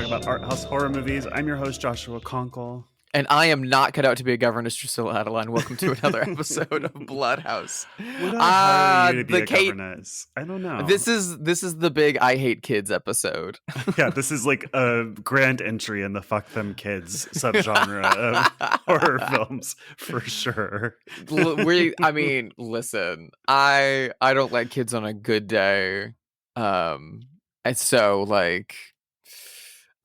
talk about art house horror movies. I'm your host, Joshua Conkel. And I am not cut out to be a governess, Drusilla Adeline. Welcome to another episode of Bloodhaus. Would I hire you to be a governess? I don't know. This is the big I hate kids episode. Yeah, this is like a grand entry in the fuck them kids subgenre of horror films for sure. Listen, I don't like kids on a good day. And so like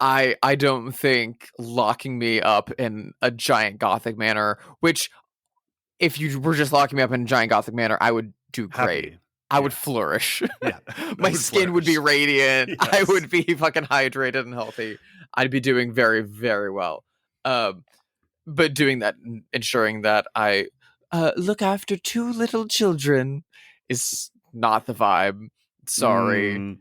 I don't think locking me up in a giant gothic manor, which if you were just locking me up in a giant gothic manor, I would do great. Happy. I would flourish. Yeah, My skin would be radiant. Yes. I would be fucking hydrated and healthy. I'd be doing very, very well. But doing that, ensuring that I look after two little children is not the vibe. Sorry.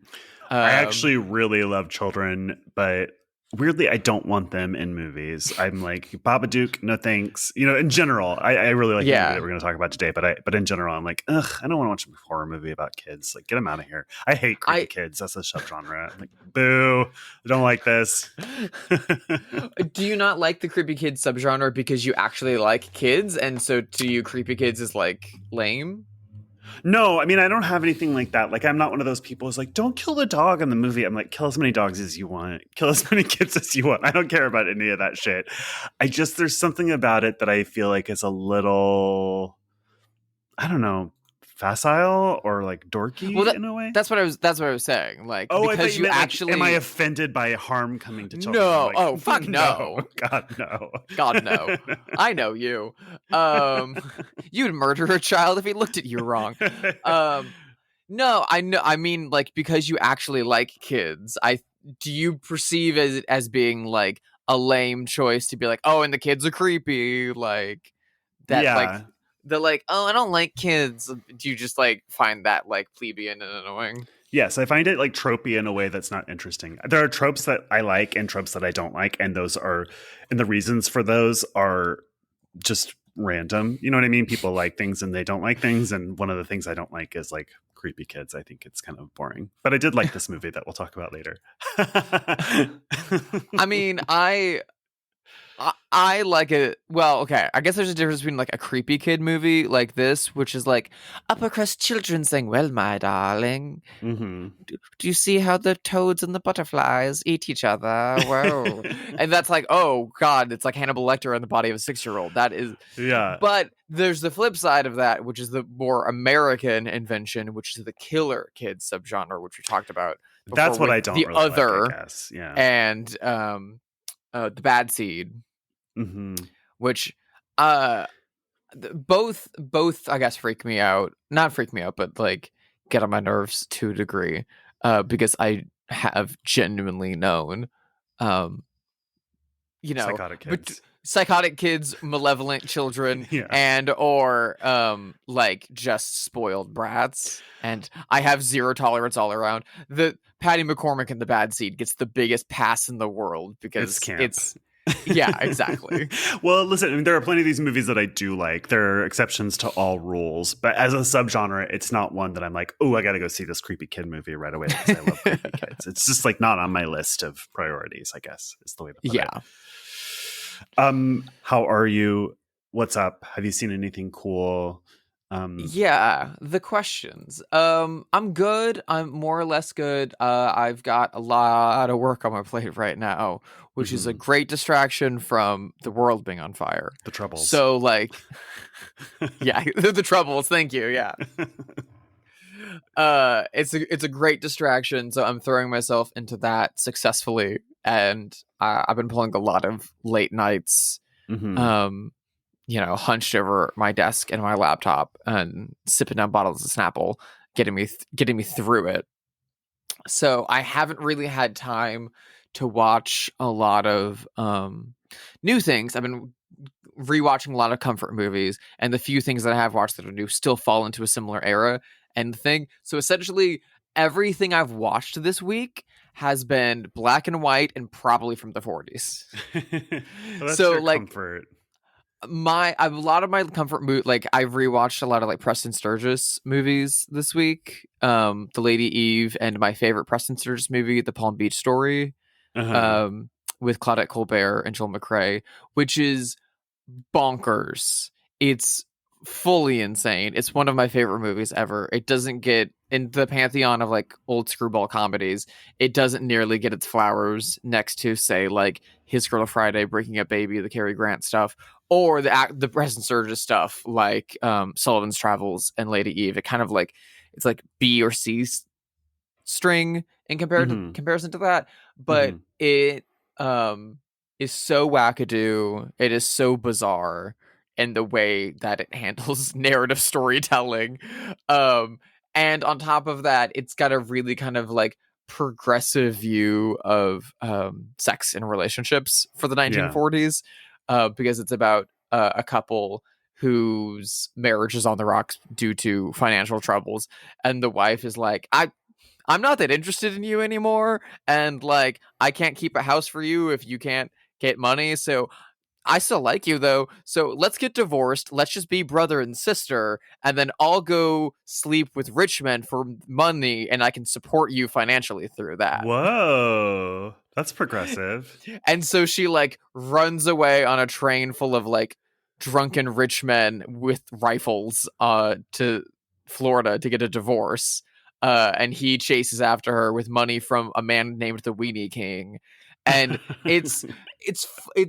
I actually really love children, but weirdly, I don't want them in movies. I'm like, Babadook, no thanks. You know, in general, I really like the movie that we're going to talk about today, but in general, I'm like, ugh, I don't want to watch a horror movie about kids. Like, get them out of here. I hate creepy kids. That's a subgenre. I'm like, boo, I don't like this. Do you not like the creepy kids subgenre because you actually like kids, and so to you, creepy kids is like lame? No, I mean, I don't have anything like that. Like, I'm not one of those people who's like, don't kill the dog in the movie. I'm like, kill as many dogs as you want. Kill as many kids as you want. I don't care about any of that shit. There's something about it that I feel like is a little, I don't know, facile or like dorky in a way. That's what I was saying. Like, because you actually, am I offended by harm coming to children? No. Like, oh, fuck no. God, no. God, no. I know you. You'd murder a child if he looked at you wrong. No, I know. I mean, like, because you actually like kids, do you perceive it as being like a lame choice to be like, oh, and the kids are creepy, like that, like. The like, oh, I don't like kids. Do you just like find that like plebeian and annoying? Yes, I find it like tropey in a way that's not interesting. There are tropes that I like and tropes that I don't like, and the reasons for those are just random. You know what I mean? People like things and they don't like things, and one of the things I don't like is like creepy kids. I think it's kind of boring. But I did like this movie that we'll talk about later. I mean, I like it. Well, okay. I guess there's a difference between like a creepy kid movie like this, which is like upper crust children saying, "Well, my darling, do you see how the toads and the butterflies eat each other?" Whoa. And that's like, oh God, it's like Hannibal Lecter in the body of a 6-year-old. That is, yeah. But there's the flip side of that, which is the more American invention, which is the killer kid subgenre, which we talked about. That's what I don't. The really other, like, I guess. Yeah, and the bad seed. Which both I guess freak me out, not freak me out, but like get on my nerves to a degree, because I have genuinely known psychotic kids, malevolent children, and or like just spoiled brats, and I have zero tolerance all around. The Patty McCormick in The Bad Seed gets the biggest pass in the world because it's yeah, exactly. Well, listen, I mean, there are plenty of these movies that I do like. There are exceptions to all rules, but as a subgenre, it's not one that I'm like, oh, I got to go see this creepy kid movie right away because I love creepy kids. It's just like not on my list of priorities, I guess, is the way to put it. How are you? What's up? Have you seen anything cool? The questions. I'm good. I'm more or less good. I've got a lot of work on my plate right now, which is a great distraction from the world being on fire. The Troubles. So like, yeah, the Troubles. Thank you. Yeah. It's a great distraction. So I'm throwing myself into that successfully, and I've been pulling a lot of late nights. Hunched over my desk and my laptop and sipping down bottles of Snapple, getting me through it. So I haven't really had time to watch a lot of new things. I've been rewatching a lot of comfort movies, and the few things that I have watched that are new still fall into a similar era and thing. So essentially, everything I've watched this has been black and white and probably from the 40s. Well, that's your comfort. A lot of my comfort mood, like I've rewatched a lot of like Preston Sturges movies this week. The Lady Eve, and my favorite Preston Sturges movie, The Palm Beach Story. Uh-huh. with Claudette Colbert and Joel McCrea, which is bonkers. It's fully insane. It's one of my favorite movies ever. It doesn't get in the pantheon of like old screwball comedies. It doesn't nearly get its flowers next to, say, like His Girl Friday, Breaking Up Baby, the Cary Grant stuff, or the Preston Sturges stuff like Sullivan's Travels and Lady Eve. It kind of like it's like B or C string in comparison to that, but it is so wackadoo. It is so bizarre in the way that it handles narrative storytelling. And on top of that, it's got a really kind of like progressive view of sex and relationships for the 1940s, because it's about a couple whose marriage is on the rocks due to financial troubles, and the wife is like, I'm not that interested in you anymore, and like I can't keep a house for you if you can't get money, so I still like you though, so let's get divorced, let's just be brother and sister, and then I'll go sleep with rich men for money and I can support you financially through that. Whoa, that's progressive. And so she like runs away on a train full of like drunken rich men with rifles to Florida to get a divorce, and he chases after her with money from a man named the Weenie King. And it's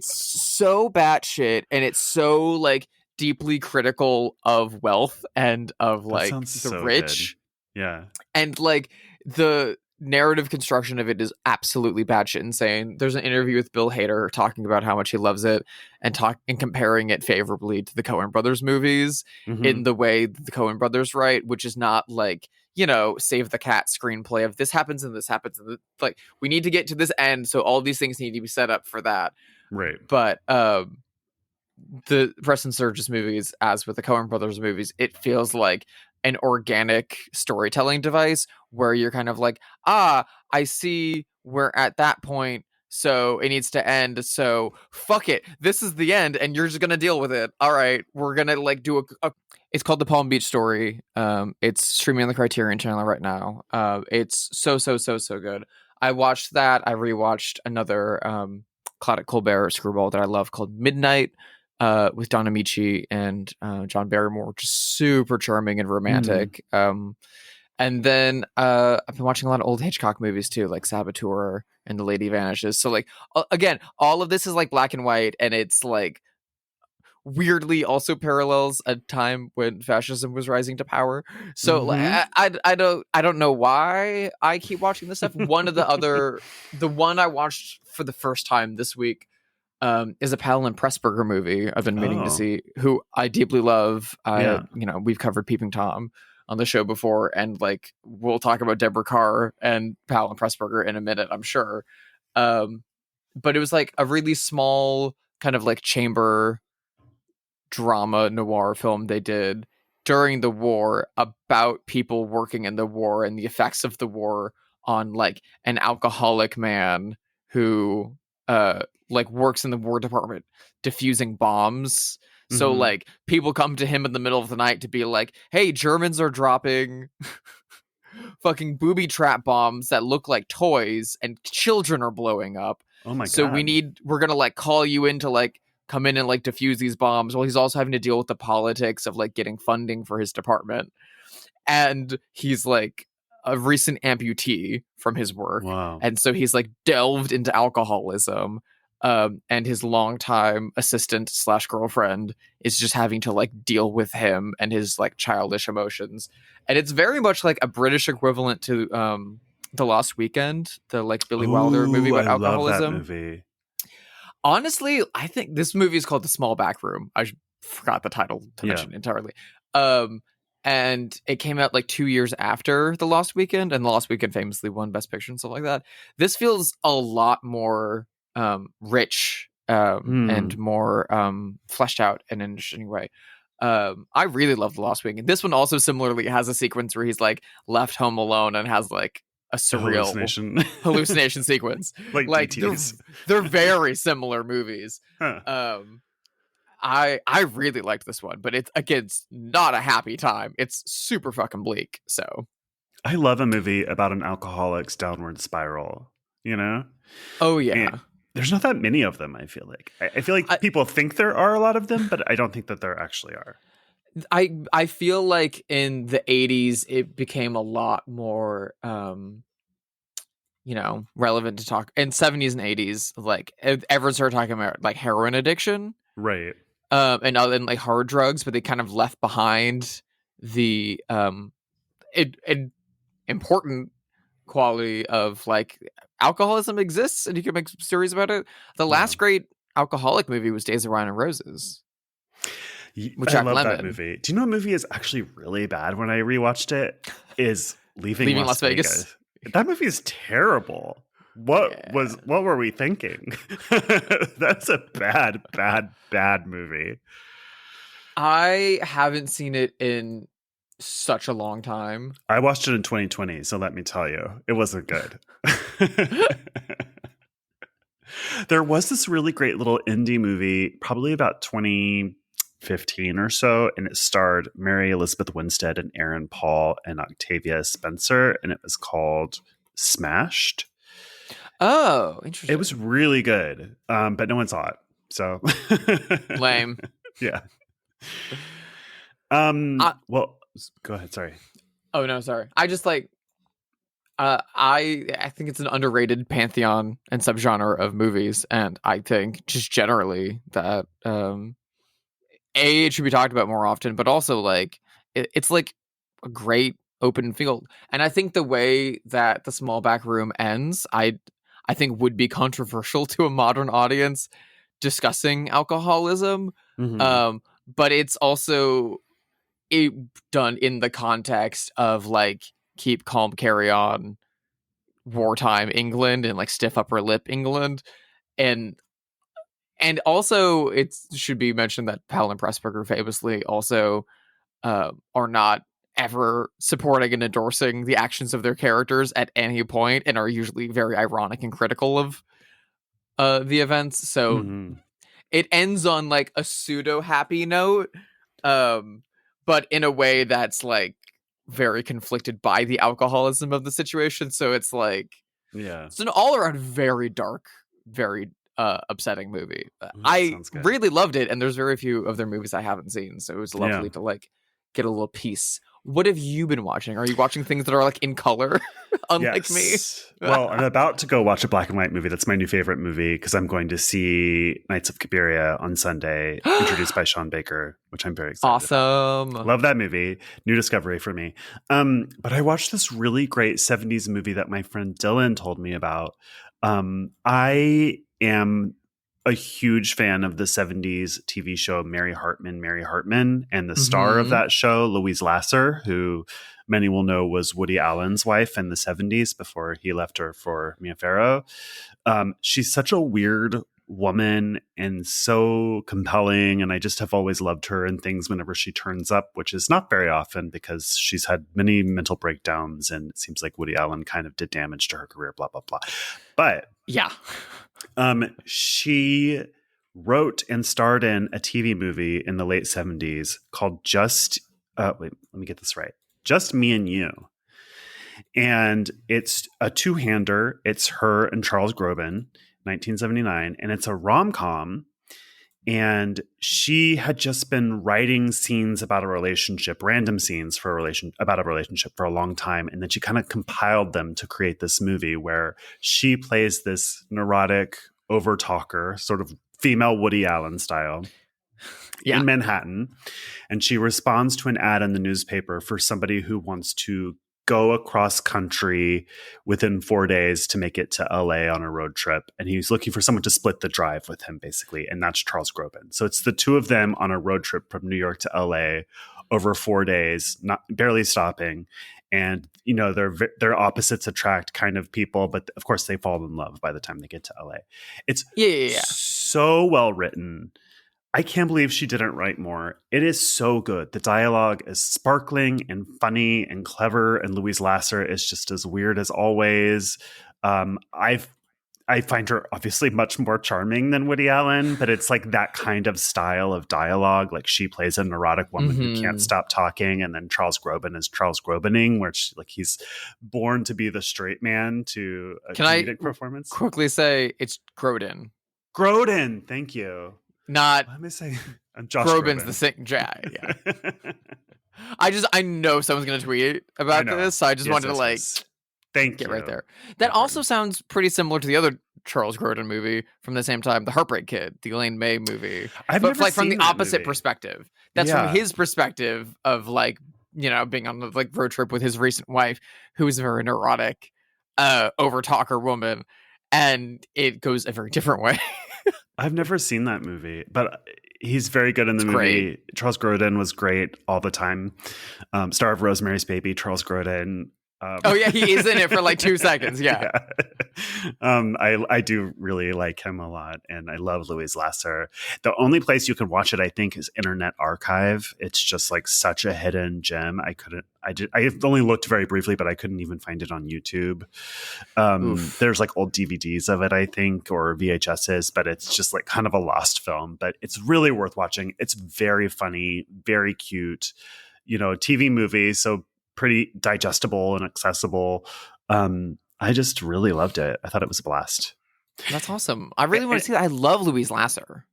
so batshit, and it's so like deeply critical of wealth and of like the rich. Good. Yeah. And like the narrative construction of it is absolutely batshit insane. There's an interview with Bill Hader talking about how much he loves it and comparing it favorably to the Coen Brothers movies in the way the Coen Brothers write, which is not like, you know, Save the Cat screenplay of this happens and this happens. And like, we need to get to this end, so all these things need to be set up for that. Right. But the Preston Sturges movies, as with the Coen Brothers movies, it feels like an organic storytelling device where you're kind of like, I see we're at that point, so it needs to end, so fuck it, this is the end and you're just gonna deal with it. All right, we're gonna like do a it's called The Palm Beach Story. It's streaming on the Criterion Channel right now. It's so good. I watched that. I rewatched another Claudette Colbert screwball that I love called Midnight, with Don Amici and John Barrymore, just super charming and romantic. And then I've been watching a lot of old Hitchcock movies too, like Saboteur and The Lady Vanishes. So like, again, all of this is like black and white, and it's like weirdly also parallels a time when fascism was rising to power. So like, I don't know why I keep watching this stuff. The one I watched for the first time this week is a Powell and Pressburger movie I've been meaning to see, who I deeply love. You know, we've covered Peeping Tom on the show before, and like we'll talk about Deborah Carr and Powell and Pressburger in a minute, I'm sure. But it was like a really small kind of like chamber drama noir film they did during the war about people working in the war and the effects of the war on like an alcoholic man who like works in the War Department defusing bombs. So like people come to him in the middle of the night to be like, hey, Germans are dropping fucking booby trap bombs that look like toys and children are blowing up. Oh my god. So we're gonna like call you in to like come in and like defuse these bombs. Well, he's also having to deal with the politics of like getting funding for his department. And he's like a recent amputee from his work. Wow. And so he's like delved into alcoholism. And his longtime assistant / girlfriend is just having to like deal with him and his like childish emotions. And it's very much like a British equivalent to The Lost Weekend, the like Billy Wilder movie about alcoholism. I love that movie. Honestly, I think this movie is called The Small Back Room. I forgot the title to mention entirely. And it came out like 2 years after The Lost Weekend, and The Lost Weekend famously won Best Picture and stuff like that. This feels a lot more rich and more fleshed out in an interesting way. I really love The Lost Weekend. This one also similarly has a sequence where he's like left home alone and has like a surreal hallucination sequence. Like they're very similar movies. Huh. I really liked this one, but it's not a happy time. It's super fucking bleak. So I love a movie about an alcoholic's downward spiral. you know? Oh yeah. And there's not that many of them, I feel like. I feel like people think there are a lot of them, but I don't think that there actually are. I feel like in the 80s it became a lot more relevant to talk. In 70s and 80s, like everyone started talking about like heroin addiction. Right. And like hard drugs, but they kind of left behind the important quality of like alcoholism exists, and you can make stories about it. The last great alcoholic movie was Days of Wine and Roses. I love that movie. Do you know what movie is actually really bad when I rewatched it? Is Leaving Las Vegas. That movie is terrible. What were we thinking? That's a bad movie. I haven't seen it in such a long time. I watched it in 2020, so let me tell you, it wasn't good. There was this really great little indie movie, probably about 2015 or so, and it starred Mary Elizabeth Winstead and Aaron Paul and Octavia Spencer, and it was called Smashed. Oh, interesting. It was really good, but no one saw it, so lame. Yeah. Well, go ahead. Sorry. Oh no, sorry. I just like. I think it's an underrated pantheon and subgenre of movies, and I think just generally that it should be talked about more often, but also like it's like a great open field. And I think the way that The Small Back Room ends, I think would be controversial to a modern audience discussing alcoholism. Mm-hmm. But it's also done in the context of like keep calm, carry on, wartime England and like stiff upper lip England. And also it should be mentioned that Powell and Pressburger famously also are not ever supporting and endorsing the actions of their characters at any point, and are usually very ironic and critical of the events. So it ends on like a pseudo happy note, but in a way that's like very conflicted by the alcoholism of the situation. So it's like, it's an all around very dark, very upsetting movie. I really loved it, and there's very few of their movies I haven't seen, so it was lovely to like get a little piece. What have you been watching? Are you watching things that are like in color, unlike me? Well, I'm about to go watch a black and white movie. That's my new favorite movie because I'm going to see Knights of Cabiria on Sunday, introduced by Sean Baker, which I'm very excited Awesome. about. Love that movie. New discovery for me. But I watched this really great 70s movie that my friend Dylan told me about. I am a huge fan of the 70s TV show Mary Hartman, and the star of that show, Louise Lasser, who many will know was Woody Allen's wife in the 70s before he left her for Mia Farrow. She's such a weird woman and so compelling, and I just have always loved her in things whenever she turns up, which is not very often because she's had many mental breakdowns, and it seems like Woody Allen kind of did damage to her career, blah, blah, blah. But yeah. She wrote and starred in a TV movie in the late 70s called Just Me and You. And it's a two-hander. It's her and Charles Grodin, 1979, and it's a rom-com. And she had just been writing scenes about a relationship, random scenes about a relationship for a long time. And then she kind of compiled them to create this movie where she plays this neurotic over-talker, sort of female Woody Allen style, in Manhattan. And she responds to an ad in the newspaper for somebody who wants to go across country within 4 days to make it to LA on a road trip. And he's looking for someone to split the drive with him, basically. And that's Charles Grodin. So it's the two of them on a road trip from New York to LA over 4 days, not barely stopping. And, you know, they're opposites attract kind of people, but of course they fall in love by the time they get to LA. It's so well written. I can't believe she didn't write more. It is so good. The dialogue is sparkling and funny and clever, and Louise Lasser is just as weird as always. I find her obviously much more charming than Woody Allen, but it's like that kind of style of dialogue. Like she plays a neurotic woman who can't stop talking, and then Charles Grodin is Charles Grobining, where he's born to be the straight man to a comedic performance. Quickly say it's Grodin. Grodin, thank you. Not. Let me say, I'm Josh Grobin's Groban. the same. Yeah. I know someone's gonna tweet about this, so I just wanted to get right there. That also sounds pretty similar to the other Charles Grodin movie from the same time, The Heartbreak Kid, the Elaine May movie. I've never seen from the that opposite movie. Perspective. That's from his perspective of being on the road trip with his recent wife, who is a very neurotic, over talker woman, and it goes a very different way. I've never seen that movie, but he's very good in the movie. Great. Charles Grodin was great all the time. Star of Rosemary's Baby, Charles Grodin. He is in it for 2 seconds. Yeah. I do really like him a lot, and I love Louise Lasser. The only place you can watch it, I think, is Internet Archive. It's just such a hidden gem. I only looked very briefly, but I couldn't even find it on YouTube. There's old DVDs of it, I think, or VHSs, but it's just kind of a lost film. But it's really worth watching. It's very funny, very cute, TV movie. So pretty digestible and accessible. I just really loved it. I thought it was a blast. That's awesome. I really want to see that. I love Louise Lasser.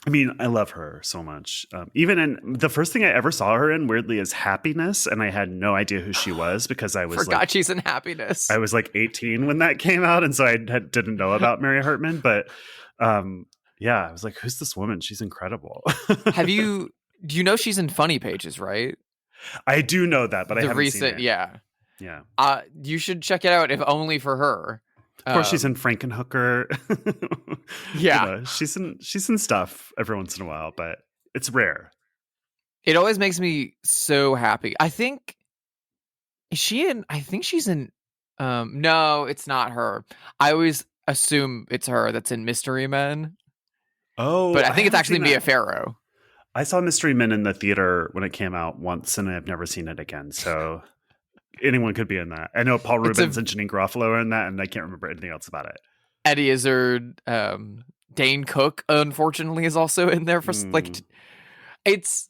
I mean, I love her so much. Even in the first thing I ever saw her in, weirdly, is Happiness, and I had no idea who she was because I was forgot she's in Happiness. I was 18 when that came out, and so I didn't know about Mary Hartman. But I was like, "Who's this woman? She's incredible." Do you know she's in Funny Pages, right? I do know that, but I haven't seen it. Yeah. Yeah. You should check it out, if only for her. Of course, she's in Frankenhooker. Yeah. She's in stuff every once in a while, but it's rare. It always makes me so happy. I think she's in. No, it's not her. I always assume it's her that's in Mystery Men. Oh, but I think it's actually Mia Farrow. I saw Mystery Men in the theater when it came out once, and I've never seen it again. So anyone could be in that. I know Paul Rubens and Janine Garofalo are in that, and I can't remember anything else about it. Eddie Izzard, Dane Cook, unfortunately, is also in there for it's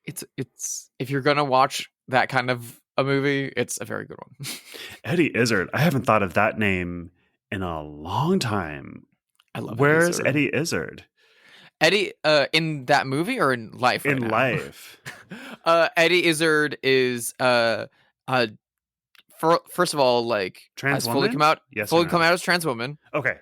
if you're gonna watch that kind of a movie, it's a very good one. Eddie Izzard. I haven't thought of that name in a long time. I love. Where's Eddie Izzard? Eddie, in that movie or in life? In life. Eddie Izzard is first of all, trans woman? fully come out. Yes, fully come out as trans woman. Okay.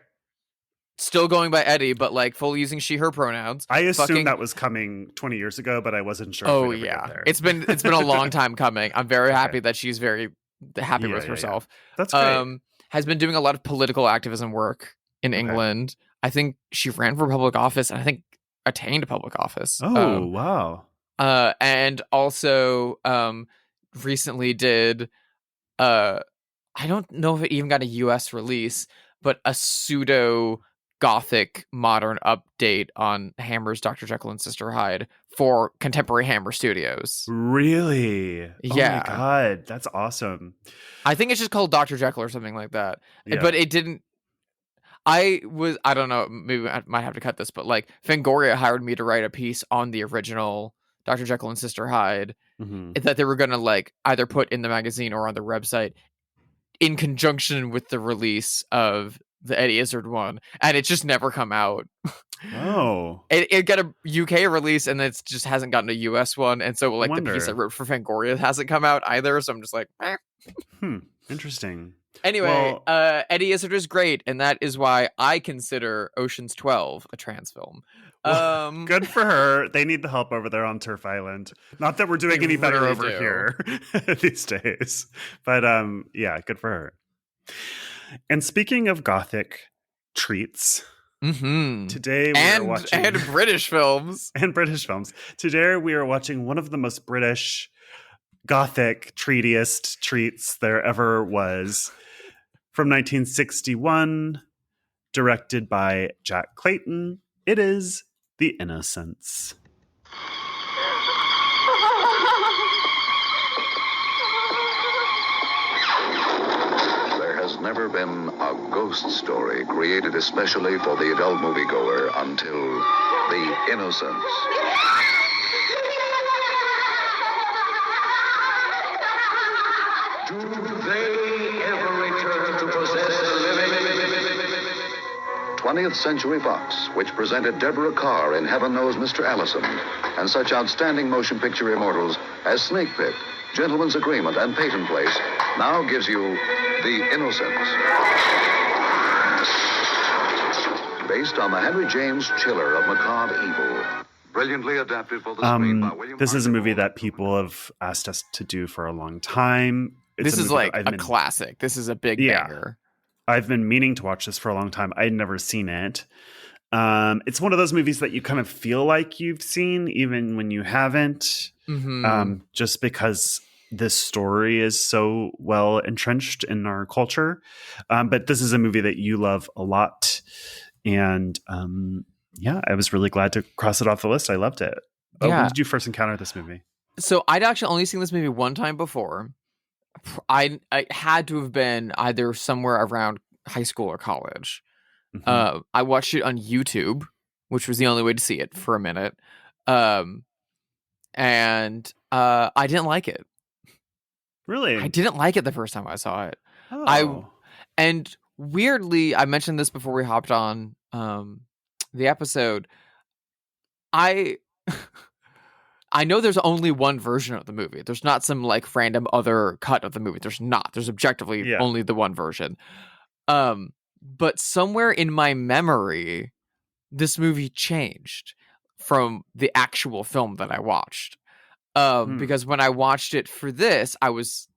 Still going by Eddie, but fully using she/her pronouns. I assumed that was coming 20 years ago, but I wasn't sure. Oh yeah, it's been a long time coming. I'm very happy that she's very happy with herself. Yeah. That's great. Has been doing a lot of political activism work in England. I think she ran for public office, and I think attained public office. Oh wow! And also recently did I don't know if it even got a US release, but a pseudo gothic modern update on Hammer's Dr. Jekyll and Sister Hyde for Contemporary Hammer Studios. Really? Yeah. Oh my god, that's awesome. I think it's just called Dr. Jekyll or something like that. Yeah. But it didn't. I don't know, maybe I might have to cut this, but Fangoria hired me to write a piece on the original Dr. Jekyll and Sister Hyde that they were going to either put in the magazine or on their website in conjunction with the release of the Eddie Izzard one, and it's just never come out. Oh. It got a UK release, and it just hasn't gotten a US one, and so the piece I wrote for Fangoria hasn't come out either, so I'm just Interesting. Anyway, Eddie Izzard is great, and that is why I consider Ocean's 12 a trans film. Good for her. They need the help over there on Turf Island. Not that we're doing any better really over here these days, but yeah, good for her. And speaking of gothic treats, today we are watching and British films and British films. Today we are watching one of the most British gothic treatiest treats there ever was, from 1961, directed by Jack Clayton. It is The Innocents. There has has never been a ghost story created especially for the adult moviegoer until The Innocents. Do they ever return to possess the living? 20th Century Fox, which presented Deborah Carr in Heaven Knows Mr. Allison, and such outstanding motion picture immortals as Snake Pit, Gentleman's Agreement, and Peyton Place, now gives you The Innocents. Based on the Henry James chiller of macabre evil. Brilliantly adapted for the screen by William This is a movie that people have asked us to do for a long time. This is like a classic. This is a big banger. I've been meaning to watch this for a long time. I'd never seen it. It's one of those movies that you kind of feel like you've seen even when you haven't. Just because this story is so well entrenched in our culture. But this is a movie that you love a lot. And I was really glad to cross it off the list. I loved it. When did you first encounter this movie? So I'd actually only seen this movie one time before. I had to have been either somewhere around high school or college. I watched it on YouTube, which was the only way to see it for a minute. And I didn't like it. Really? I didn't like it the first time I saw it. And weirdly, I mentioned this before we hopped on the episode. I know there's only one version of the movie. There's not some like random other cut of the movie. There's not. There's objectively only the one version. But somewhere in my memory, this movie changed from the actual film that I watched. Because when I watched it for this, I was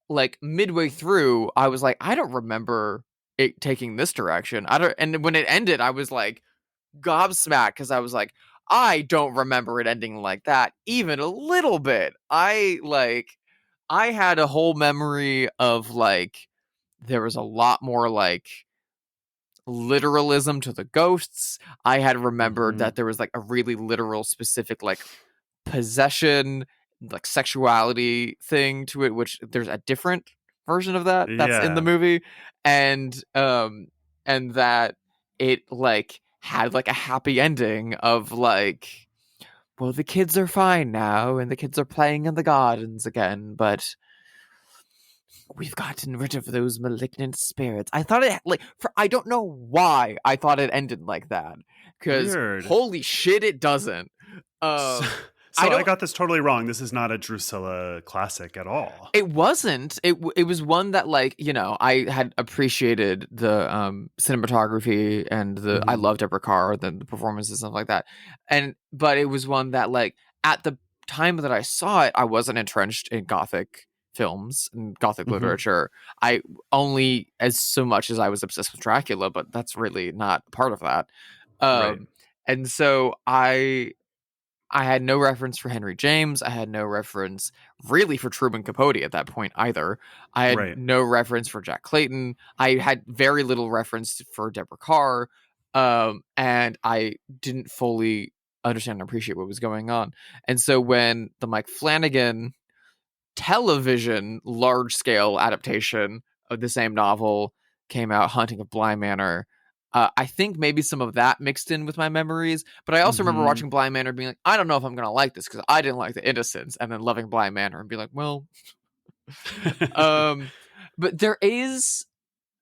like midway through, I was like, I don't remember it taking this direction. And when it ended, I was like gobsmacked because I was like, I don't remember it ending like that even a little bit. I had a whole memory of like there was a lot more like literalism to the ghosts. I had remembered that there was like a really literal specific like possession, like sexuality thing to it, which there's a different version of that that's in the movie, and that it like had like a happy ending of like, well, the kids are fine now and the kids are playing in the gardens again, but we've gotten rid of those malignant spirits. I thought it like I don't know why I thought it ended like that, because holy shit, it doesn't. So I got this totally wrong. This is not a Drusilla classic at all. It wasn't. It was one that, like, you know, I had appreciated the cinematography and the I loved Deborah Carr, the performances and stuff like that. But it was one that, like, at the time that I saw it, I wasn't entrenched in Gothic films and Gothic literature. I only as so much as I was obsessed with Dracula, but that's really not part of that. And so I had no reference for Henry James. I had no reference really for Truman Capote at that point either. I had no reference for Jack Clayton. I had very little reference for Deborah Carr. And I didn't fully understand and appreciate what was going on. And so when the Mike Flanagan television large-scale adaptation of the same novel came out, Haunting of Bly Manor, I think maybe some of that mixed in with my memories, but I also remember watching Bly Manor being like, I don't know if I'm going to like this because I didn't like The Innocents, and then loving Bly Manor and be like, well, but there is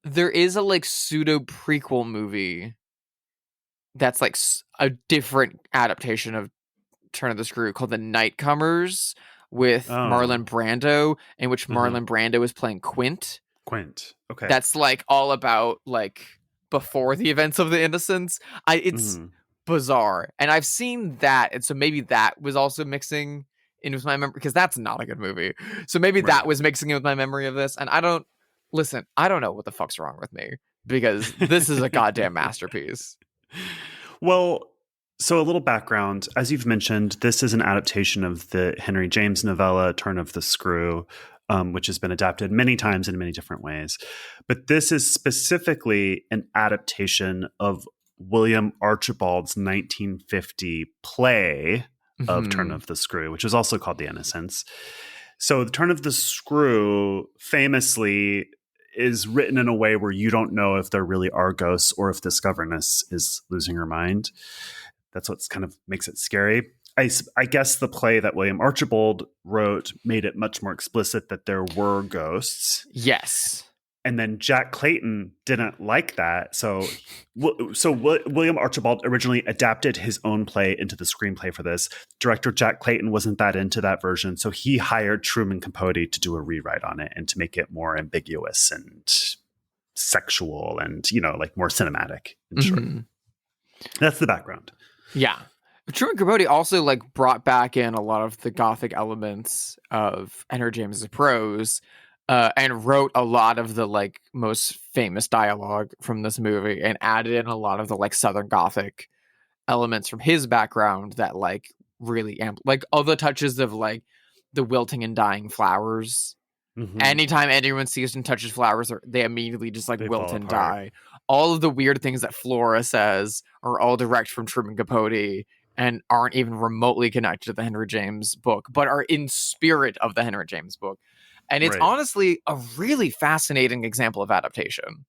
a like pseudo prequel movie that's like a different adaptation of Turn of the Screw called The Nightcomers with Marlon Brando, in which Marlon Brando is playing Quint. Okay. That's like all about like before the events of The Innocents. It's bizarre, and I've seen that, and so maybe that was also mixing in with my memory, because that's not a good movie. So maybe that was mixing in with my memory of this, and I don't know what the fuck's wrong with me, because this is a goddamn masterpiece. Well, so a little background. As you've mentioned, this is an adaptation of the Henry James novella Turn of the Screw, which has been adapted many times in many different ways. But this is specifically an adaptation of William Archibald's 1950 play of Turn of the Screw, which is also called The Innocents. So the Turn of the Screw famously is written in a way where you don't know if there really are ghosts or if this governess is losing her mind. That's what's kind of makes it scary. I guess the play that William Archibald wrote made it much more explicit that there were ghosts. Yes. And then Jack Clayton didn't like that. So William Archibald originally adapted his own play into the screenplay for this. Director Jack Clayton wasn't that into that version. So he hired Truman Capote to do a rewrite on it and to make it more ambiguous and sexual and, like more cinematic. In short. That's the background. Yeah. Truman Capote also like brought back in a lot of the Gothic elements of Henry James's prose. And wrote a lot of the like most famous dialogue from this movie and added in a lot of the like Southern Gothic elements from his background that like really like all the touches of like the wilting and dying flowers. Mm-hmm. Anytime anyone sees and touches flowers, they immediately just like wilt and die. All of the weird things that Flora says are all direct from Truman Capote and aren't even remotely connected to the Henry James book, but are in spirit of the Henry James book. And it's honestly a really fascinating example of adaptation.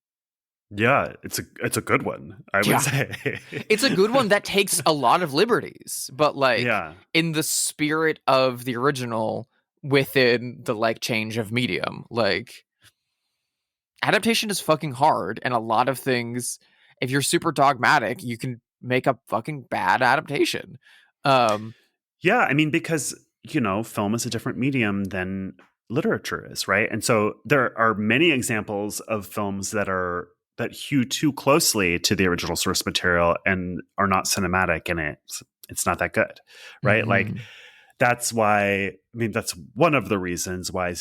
Yeah, it's a good one, I would say. It's a good one that takes a lot of liberties, but like in the spirit of the original within the like change of medium. Like adaptation is fucking hard, and a lot of things, if you're super dogmatic, you can make a fucking bad adaptation. Yeah, I mean, because, film is a different medium than literature is, right? And so there are many examples of films that hew too closely to the original source material and are not cinematic, and it's not that good, right? Mm-hmm. Like that's one of the reasons why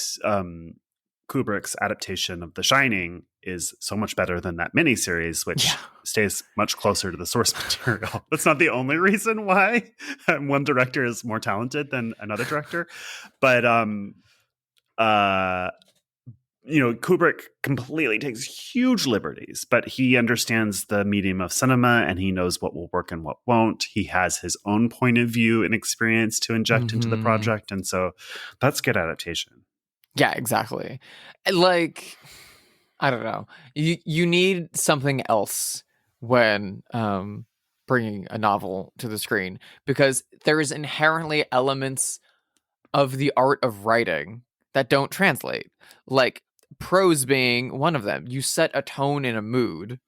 Kubrick's adaptation of The Shining is so much better than that miniseries, which stays much closer to the source material. That's not the only reason why one director is more talented than another director, but Kubrick completely takes huge liberties, but he understands the medium of cinema and he knows what will work and what won't. He has his own point of view and experience to inject into the project. And so that's good adaptation. Yeah, exactly. Like, I don't know. You need something else when bringing a novel to the screen, because there is inherently elements of the art of writing that don't translate, like prose being one of them. You set a tone and a mood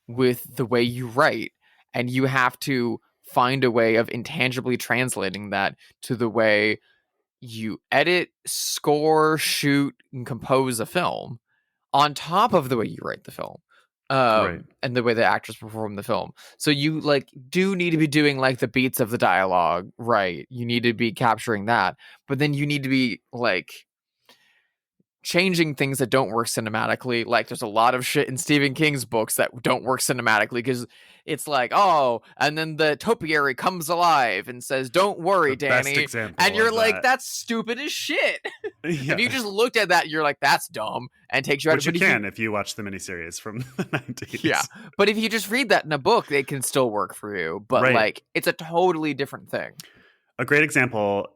with the way you write, and you have to find a way of intangibly translating that to the way you edit, score, shoot, and compose a film on top of the way you write the film. And the way the actors perform the film. So you like do need to be doing like the beats of the dialogue, right? You need to be capturing that, but then you need to be like changing things that don't work cinematically. Like there's a lot of shit in Stephen King's books that don't work cinematically because it's like, oh, and then the topiary comes alive and says, "Don't worry, Danny," and you're like, "That's stupid as shit." If you just looked at that, you're like, "That's dumb," and takes you out. Which you can if you watch the miniseries from the 90s. Yeah, but if you just read that in a book, they can still work for you. But like, it's a totally different thing. A great example,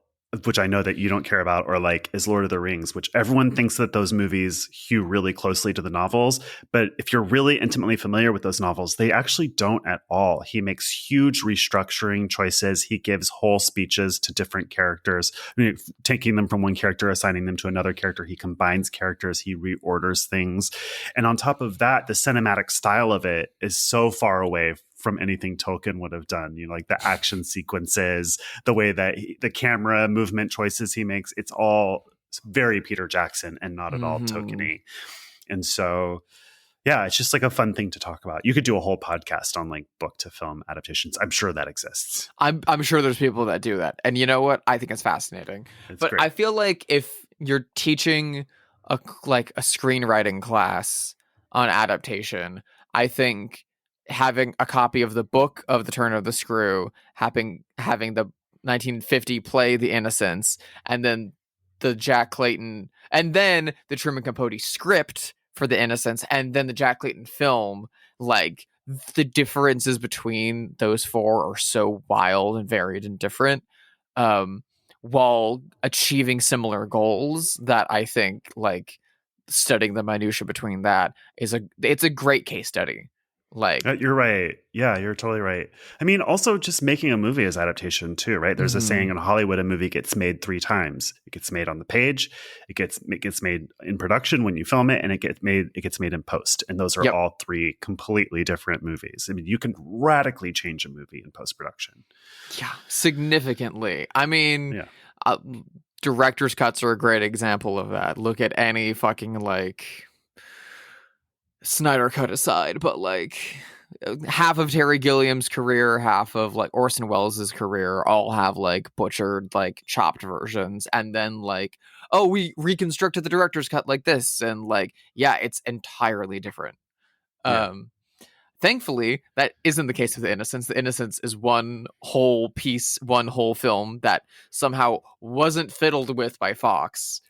which I know that you don't care about or like, is Lord of the Rings, which everyone thinks that those movies hew really closely to the novels. But if you're really intimately familiar with those novels, they actually don't at all. He makes huge restructuring choices. He gives whole speeches to different characters, taking them from one character, assigning them to another character. He combines characters. He reorders things. And on top of that, the cinematic style of it is so far away from anything Tolkien would have done, like the action sequences, the way that the camera movement choices he makes, it's all very Peter Jackson and not at all Tolkien-y. And so, yeah, it's just like a fun thing to talk about. You could do a whole podcast on like book to film adaptations. I'm sure that exists. I'm sure there's people that do that. And you know what? I think it's fascinating. But great. I feel like if you're teaching a screenwriting class on adaptation, I think having a copy of the book of The Turn of the Screw, having the 1950 play The Innocents, and then the Jack Clayton, and then the Truman Capote script for The Innocents, and then the Jack Clayton film, like the differences between those four are so wild and varied and different, while achieving similar goals, that I think like studying the minutia between that it's a great case study. Like, you're right. Yeah, you're totally right. I mean, also just making a movie is adaptation too, right? There's a saying in Hollywood: a movie gets made 3 times. It gets made on the page, it gets made in production when you film it, and it gets made in post. And those are all 3 completely different movies. I mean, you can radically change a movie in post production. Yeah, significantly. I mean, director's cuts are a great example of that. Look at any fucking like Snyder cut aside, but like half of Terry Gilliam's career, half of like Orson Welles' career all have like butchered, like chopped versions, and then like, oh, we reconstructed the director's cut like this, and like, yeah, it's entirely different. Thankfully, that isn't the case with The Innocents. The Innocents is one whole piece, one whole film that somehow wasn't fiddled with by Fox,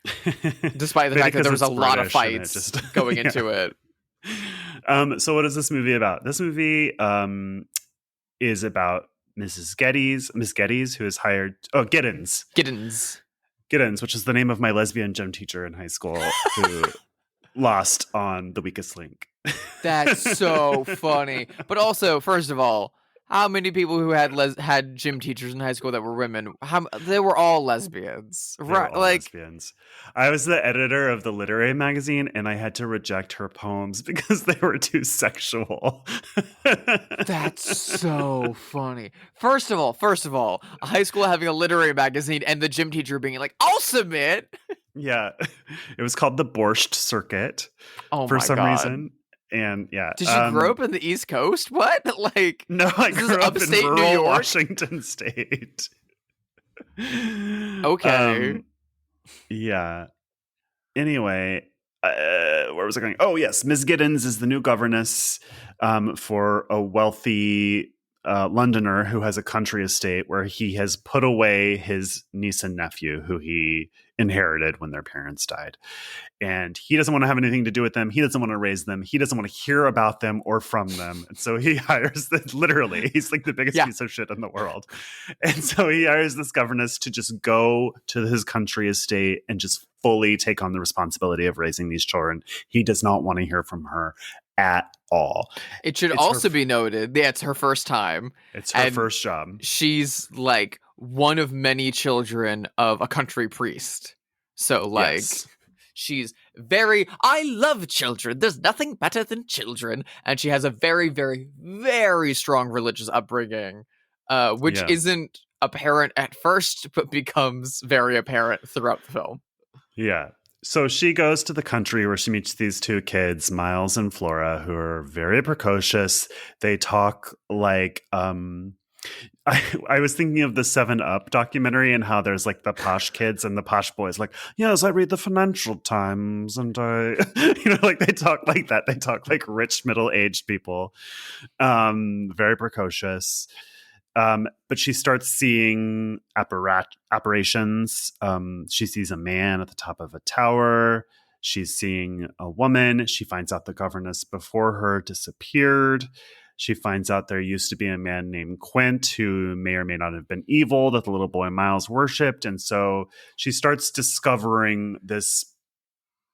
despite the fact that there was a lot of fights going into it. So what is this movie about? This movie is about Miss Geddes, who is hired. Oh, Giddens, which is the name of my lesbian gym teacher in high school, who lost on The Weakest Link. That's so funny. But also, first of all, how many people who had gym teachers in high school that were women? They were all lesbians, right? Lesbians. I was the editor of the literary magazine, and I had to reject her poems because they were too sexual. That's so funny. First of all, a high school having a literary magazine, and the gym teacher being like, "I'll submit." Yeah, it was called the Borscht Circuit for some reason. And did you grow up in the East Coast? What? Like, no, I grew up in rural New York? Washington State. Okay. Yeah. Anyway, where was I going? Oh, yes. Ms. Giddens is the new governess for a wealthy Londoner who has a country estate where he has put away his niece and nephew who he inherited when their parents died. And he doesn't want to have anything to do with them. He doesn't want to raise them. He doesn't want to hear about them or from them. And so he hires literally, he's like the biggest piece of shit in the world. And so he hires this governess to just go to his country estate and just fully take on the responsibility of raising these children. He does not want to hear from her at all. It should also be noted, it's her first time. It's her first job. She's like one of many children of a country priest. So like she's I love children. There's nothing better than children. And she has a very, very, very strong religious upbringing, which isn't apparent at first, but becomes very apparent throughout the film. Yeah. So she goes to the country where she meets these 2 kids, Miles and Flora, who are very precocious. They talk like, I was thinking of the 7-Up documentary and how there's like the posh kids and the posh boys, like, yes, I read the Financial Times, and I, like they talk like that. They talk like rich middle-aged people, very precocious. But she starts seeing apparitions. She sees a man at the top of a tower. She's seeing a woman. She finds out the governess before her disappeared. She finds out there used to be a man named Quint who may or may not have been evil that the little boy Miles worshipped. And so she starts discovering this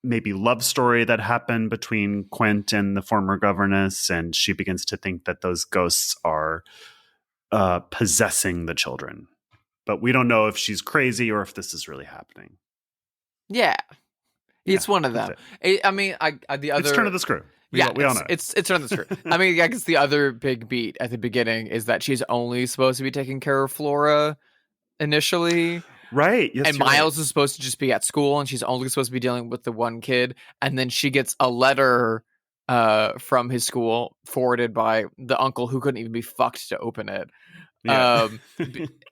maybe love story that happened between Quint and the former governess. And she begins to think that those ghosts are possessing the children. But we don't know if she's crazy or if this is really happening. Yeah. It's one of them. The other... It's turn of the screw. We all know it's turn of the screw. I mean, I guess the other big beat at the beginning is that she's only supposed to be taking care of Flora initially. Right. Yes, and Miles is supposed to just be at school, and she's only supposed to be dealing with the one kid. And then she gets a letter from his school forwarded by the uncle who couldn't even be fucked to open it. Yeah.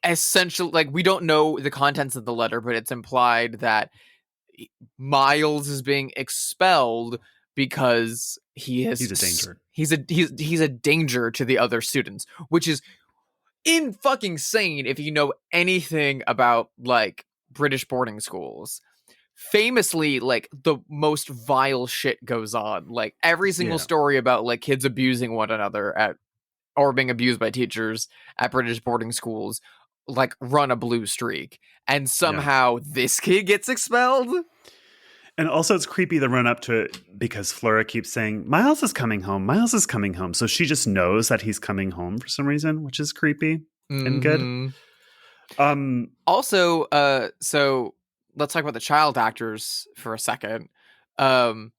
Essentially, like, we don't know the contents of the letter, but it's implied that Miles is being expelled because he's a danger. He's a danger to the other students, which is in fucking sane if you know anything about like British boarding schools. Famously, like, the most vile shit goes on. Like, every single story about like kids abusing one another or being abused by teachers at British boarding schools like run a blue streak, and somehow this kid gets expelled. And also it's creepy the run up to it because Flora keeps saying, Miles is coming home. Miles is coming home. So she just knows that he's coming home for some reason, which is creepy and good. Also, so let's talk about the child actors for a second. Miles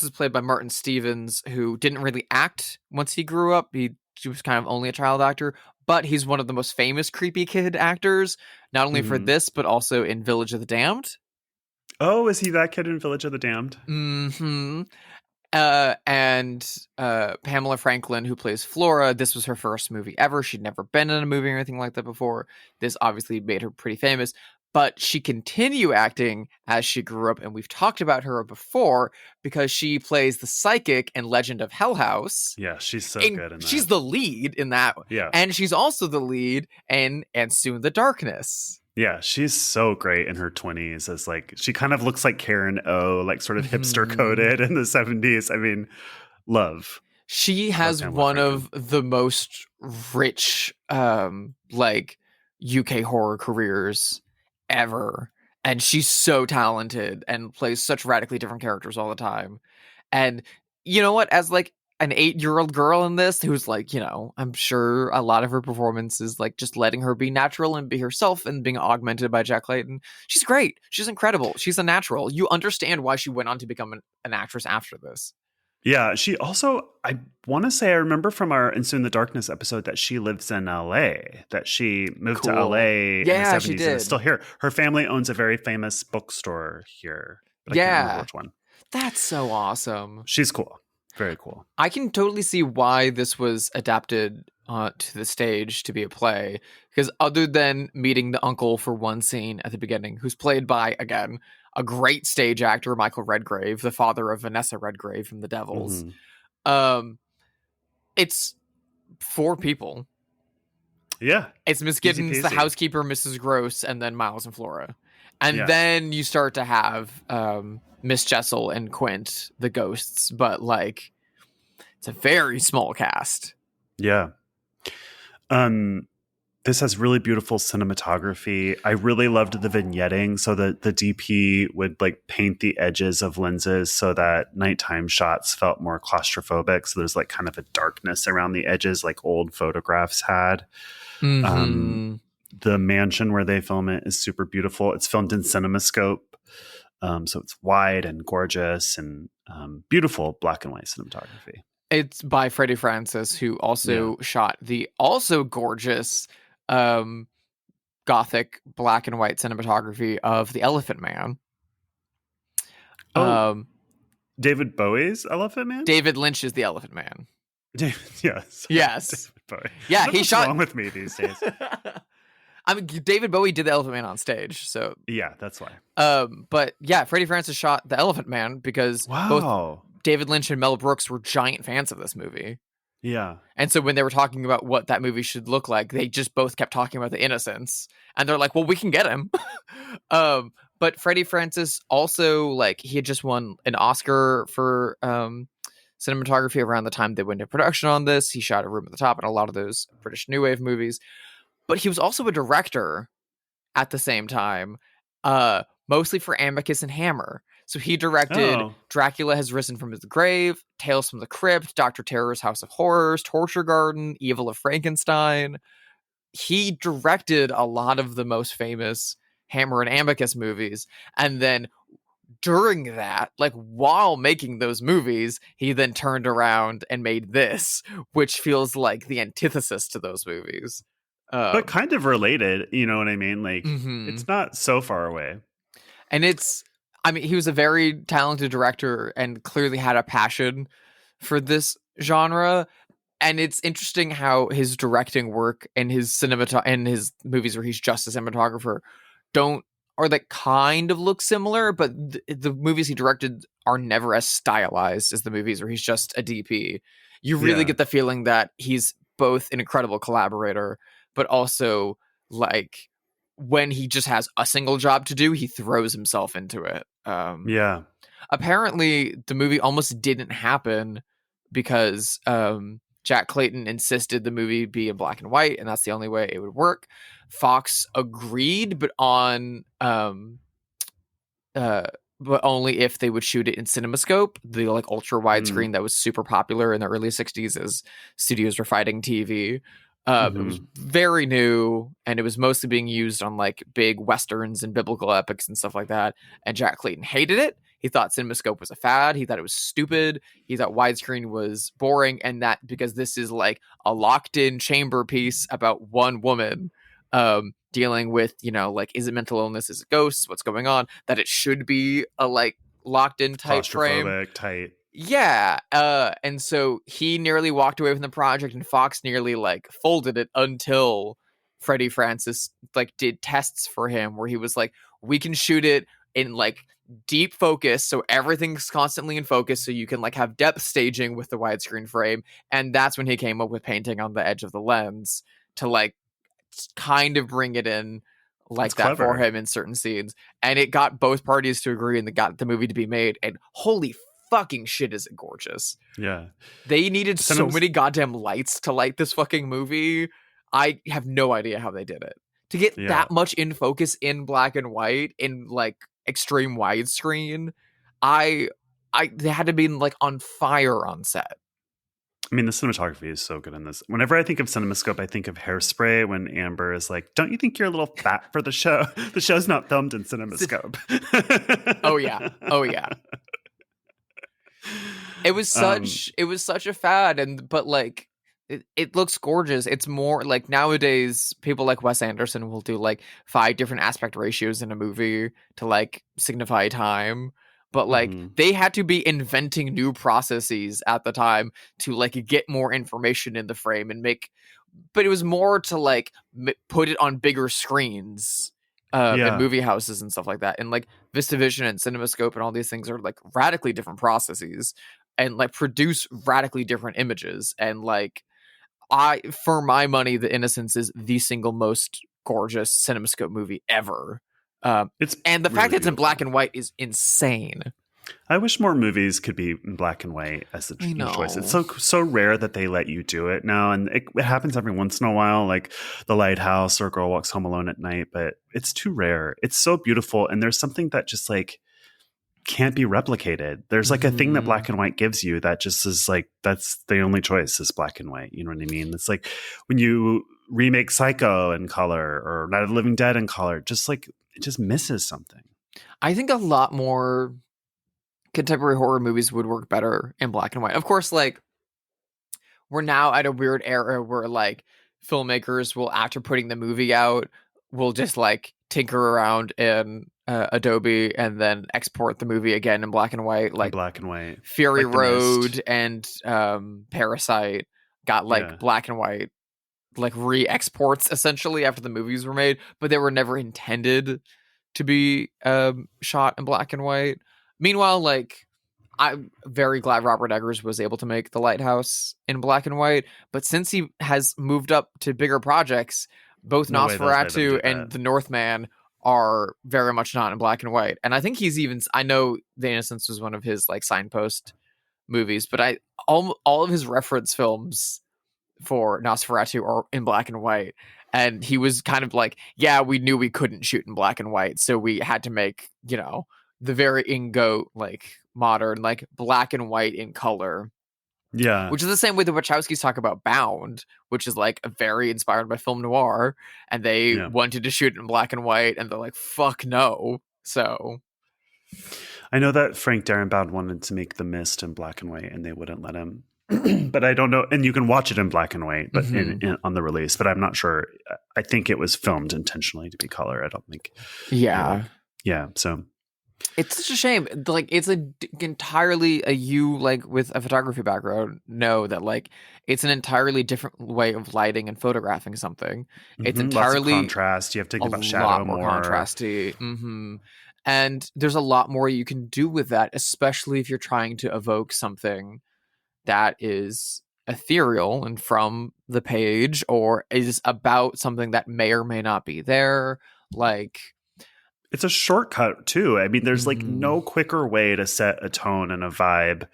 is played by Martin Stevens, who didn't really act once he grew up. He was kind of only a child actor, but he's one of the most famous creepy kid actors, not only for this, but also in Village of the Damned. Oh, is he that kid in Village of the Damned? Mm-hmm. And Pamela Franklin, who plays Flora, this was her first movie ever. She'd never been in a movie or anything like that before. This obviously made her pretty famous, but she continued acting as she grew up, and we've talked about her before because she plays the psychic in Legend of Hell House. Yeah, she's so good in that. She's the lead in that. Yeah. And she's also the lead in And Soon the Darkness. Yeah, she's so great in her 20s as like, she kind of looks like Karen O, like sort of hipster coded in the 70s. I mean, love. She has one of the most rich, like UK horror careers ever. And she's so talented and plays such radically different characters all the time. And you know what? As like an 8-year-old girl in this who's like, you know, I'm sure a lot of her performance is like just letting her be natural and be herself and being augmented by Jack Clayton. She's great. She's incredible. She's a natural. You understand why she went on to become an actress after this. Yeah, she also, I want to say, I remember from our And Soon the Darkness episode that she lives in LA, that she moved to LA in the 70s she did. and is still here. Her family owns a very famous bookstore here. But I can't remember which one. That's so awesome. She's cool. Very cool. I can totally see why this was adapted to the stage to be a play, because other than meeting the uncle for one scene at the beginning, who's played by, again, a great stage actor, Michael Redgrave, the father of Vanessa Redgrave from The Devils, it's 4 people. Yeah. It's Miss Giddens, the housekeeper, Mrs. Gross, and then Miles and Flora. And then you start to have Miss Jessel and Quint, the ghosts, but like it's a very small cast. Yeah. This has really beautiful cinematography. I really loved the vignetting. So the DP would like paint the edges of lenses so that nighttime shots felt more claustrophobic. So there's like kind of a darkness around the edges like old photographs had. The mansion where they film it is super beautiful. It's filmed in CinemaScope. So it's wide and gorgeous and beautiful black and white cinematography. It's by Freddie Francis, who also shot the also gorgeous gothic black and white cinematography of The Elephant Man. David Bowie's Elephant Man? David Lynch's The Elephant Man. Yes. Yes. David Bowie. Yeah, What's wrong with me these days? I mean, David Bowie did The Elephant Man on stage, so yeah, that's why. But yeah, Freddie Francis shot The Elephant Man because both David Lynch and Mel Brooks were giant fans of this movie. Yeah. And so when they were talking about what that movie should look like, they just both kept talking about the innocents. And they're like, well, we can get him. But Freddie Francis also, like, he had just won an Oscar for cinematography around the time they went into production on this. He shot A Room at the Top and a lot of those British New Wave movies. But he was also a director at the same time, mostly for Amicus and Hammer. So he directed Dracula Has Risen from His Grave, Tales from the Crypt, Dr. Terror's House of Horrors, Torture Garden, Evil of Frankenstein. He directed a lot of the most famous Hammer and Amicus movies. And then during that, like while making those movies, he then turned around and made this, which feels like the antithesis to those movies. But kind of related, you know what I mean? Like, it's not so far away. And he was a very talented director and clearly had a passion for this genre. And it's interesting how his directing work and his his movies where he's just a cinematographer kind of look similar, but the movies he directed are never as stylized as the movies where he's just a DP. You really get the feeling that he's both an incredible collaborator, but also like when he just has a single job to do, he throws himself into it. Apparently the movie almost didn't happen because Jack Clayton insisted the movie be in black and white, and that's the only way it would work. Fox agreed, but on but only if they would shoot it in cinemascope, the like ultra widescreen that was super popular in the early 60s as studios were fighting TV. It was very new, and it was mostly being used on like big westerns and biblical epics and stuff like that. And Jack Clayton hated it. He thought cinemascope was a fad. He thought it was stupid. He thought widescreen was boring, and that because this is like a locked-in chamber piece about one woman dealing with, you know, like, is it mental illness, is it ghosts, what's going on, that it should be a like locked-in tight frame. Tight. Yeah, and so he nearly walked away from the project, and Fox nearly like folded it until Freddie Francis like did tests for him where he was like, we can shoot it in like deep focus, so everything's constantly in focus, so you can like have depth staging with the widescreen frame. And that's when he came up with painting on the edge of the lens to like kind of bring it in like That's that clever. for him in certain scenes. And it got both parties to agree, and it got the movie to be made. And holy fucking shit, is it gorgeous. Yeah. They needed so many goddamn lights to light this fucking movie. I have no idea how they did it. To get that much in focus in black and white in like extreme widescreen, they had to be like on fire on set. I mean, the cinematography is so good in this. Whenever I think of CinemaScope, I think of Hairspray when Amber is like, don't you think you're a little fat for the show? The show's not filmed in CinemaScope. Oh yeah. It was such a fad, but like it looks gorgeous. It's more like nowadays people like Wes Anderson will do like 5 different aspect ratios in a movie to like signify time. But like they had to be inventing new processes at the time to like get more information in the frame and but it was more to like put it on bigger screens in movie houses and stuff like that. And like VistaVision and CinemaScope and all these things are like radically different processes and like produce radically different images. And like for my money, The Innocents is the single most gorgeous CinemaScope movie ever. And the really fact that it's in black and white is insane. I wish more movies could be in black and white as the choice. It's so rare that they let you do it now, and it happens every once in a while, like The Lighthouse or Girl Walks Home Alone at Night. But it's too rare. It's so beautiful, and there's something that just like can't be replicated. There's like a thing that black and white gives you that just is like that's the only choice is black and white. You know what I mean? It's like when you remake Psycho in color or Night of the Living Dead in color, just like it just misses something. I think a lot more contemporary horror movies would work better in black and white. Of course, like we're now at a weird era where like filmmakers will, after putting the movie out, will just like tinker around in Adobe and then export the movie again in black and white. Like black and white. Fury like Road and Parasite got like black and white like re-exports essentially after the movies were made, but they were never intended to be shot in black and white. Meanwhile, like I'm very glad Robert Eggers was able to make The Lighthouse in black and white, but since he has moved up to bigger projects, both Nosferatu and The Northman are very much not in black and white. And I think I know The Innocents was one of his like signpost movies, but all of his reference films for Nosferatu are in black and white. And he was kind of like, yeah, we knew we couldn't shoot in black and white, so we had to make, you know, the very ingoat, like modern, like black and white in color. Yeah. Which is the same way the Wachowskis talk about Bound, which is like very inspired by film noir. And they wanted to shoot it in black and white, and they're like, fuck no. So I know that Frank Darabont wanted to make The Mist in black and white, and they wouldn't let him. But I don't know. And you can watch it in black and white, but on the release. But I'm not sure. I think it was filmed intentionally to be color. I don't think. Yeah. Yeah. So it's such a shame. Like it's entirely you like with a photography background know that like it's an entirely different way of lighting and photographing something. It's entirely lots of contrast. You have to think about shadow a lot more contrasty. And there's a lot more you can do with that, especially if you're trying to evoke something that is ethereal and from the page, or is about something that may or may not be there. Like it's a shortcut too. I mean, there's like no quicker way to set a tone and a vibe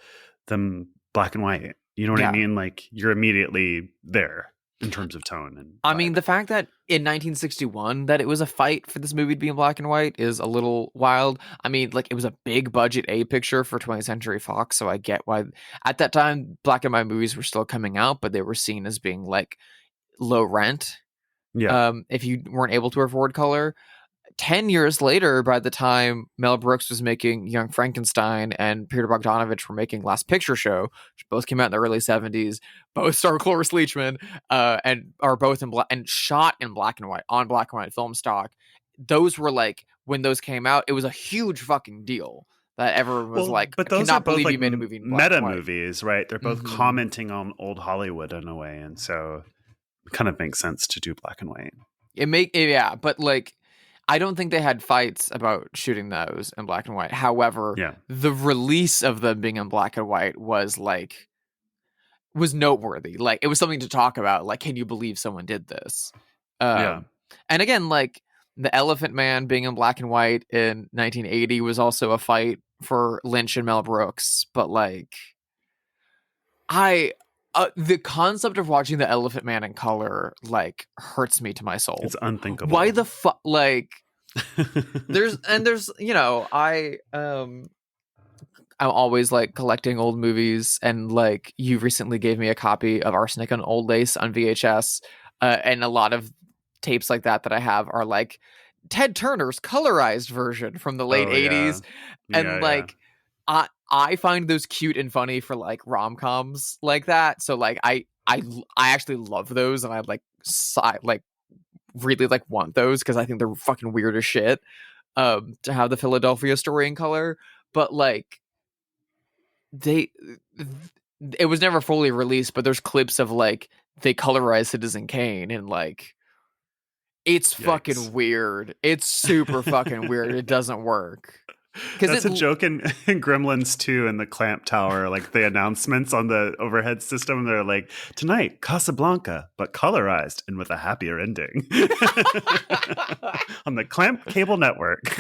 than black and white. You know what I mean? Like you're immediately there. in terms of tone and I vibe. mean, the fact that in 1961 that it was a fight for this movie to be in black and white is a little wild. I mean, like, it was a big budget A picture for 20th Century Fox, so I get why at that time black and white movies were still coming out, but they were seen as being like low rent. Yeah. If you weren't able to afford color. 10 years later, by the time Mel Brooks was making Young Frankenstein and Peter Bogdanovich were making Last Picture Show, which both came out in the early 70s, both star Cloris Leachman, and are both in black and shot in black and white on black and white film stock. Those were like, when those came out, it was a huge fucking deal that everyone was like, but I those cannot are both believe like you made a movie in black meta and white. movies, right? They're both commenting on old Hollywood in a way, and so it kind of makes sense to do black and white. Yeah, but like, I don't think they had fights about shooting those in black and white. However, the release of them being in black and white was noteworthy. Like, it was something to talk about. Like, can you believe someone did this? And again, like, The Elephant Man being in black and white in 1980 was also a fight for Lynch and Mel Brooks. But like, the concept of watching The Elephant Man in color like hurts me to my soul. It's unthinkable. Why the fuck? Like, there's I'm always like collecting old movies, and like, you recently gave me a copy of Arsenic and Old Lace on VHS, and a lot of tapes like that I have are like Ted Turner's colorized version from the late 80s, and like. I find those cute and funny for like rom-coms like that. So like I actually love those, and I really like want those because I think they're fucking weird as shit. To have the Philadelphia Story in color, but like it was never fully released. But there's clips of like they colorized Citizen Kane, and like it's fucking weird. It's super fucking weird. It doesn't work. That's a joke in Gremlins 2 in the Clamp Tower, like the announcements on the overhead system. They're like, tonight, Casablanca, but colorized and with a happier ending. On the Clamp Cable Network.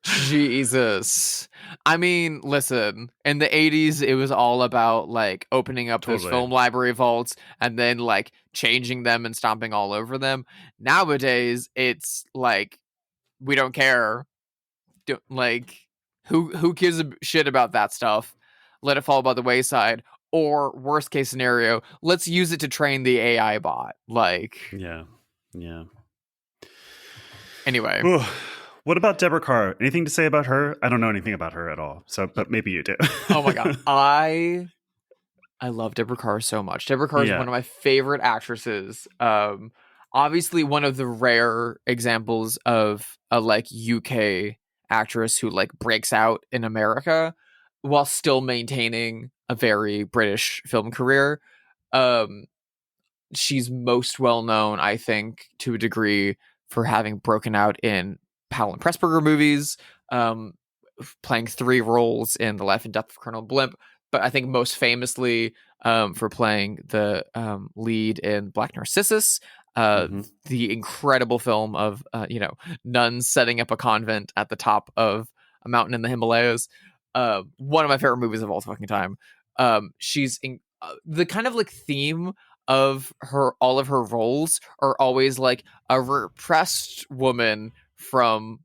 Jesus. I mean, listen, in the 80s, it was all about like opening up those film library vaults and then like changing them and stomping all over them. Nowadays, it's like, we don't care. Like, who gives a shit about that stuff? Let it fall by the wayside. Or worst case scenario, let's use it to train the AI bot. Like, yeah. Anyway, ooh. What about Deborah Kerr? Anything to say about her? I don't know anything about her at all. So, but maybe you do. Oh my god, I love Deborah Kerr so much. Deborah Kerr is one of my favorite actresses. Obviously one of the rare examples of a like UK actress who like breaks out in America while still maintaining a very British film career. She's most well known, I think, to a degree, for having broken out in Powell and Pressburger movies, playing 3 roles in The Life and Death of Colonel Blimp, but I think most famously for playing the lead in Black Narcissus, the incredible film of nuns setting up a convent at the top of a mountain in the Himalayas. One of my favorite movies of all fucking time. She's the kind of like theme of all of her roles are always like a repressed woman from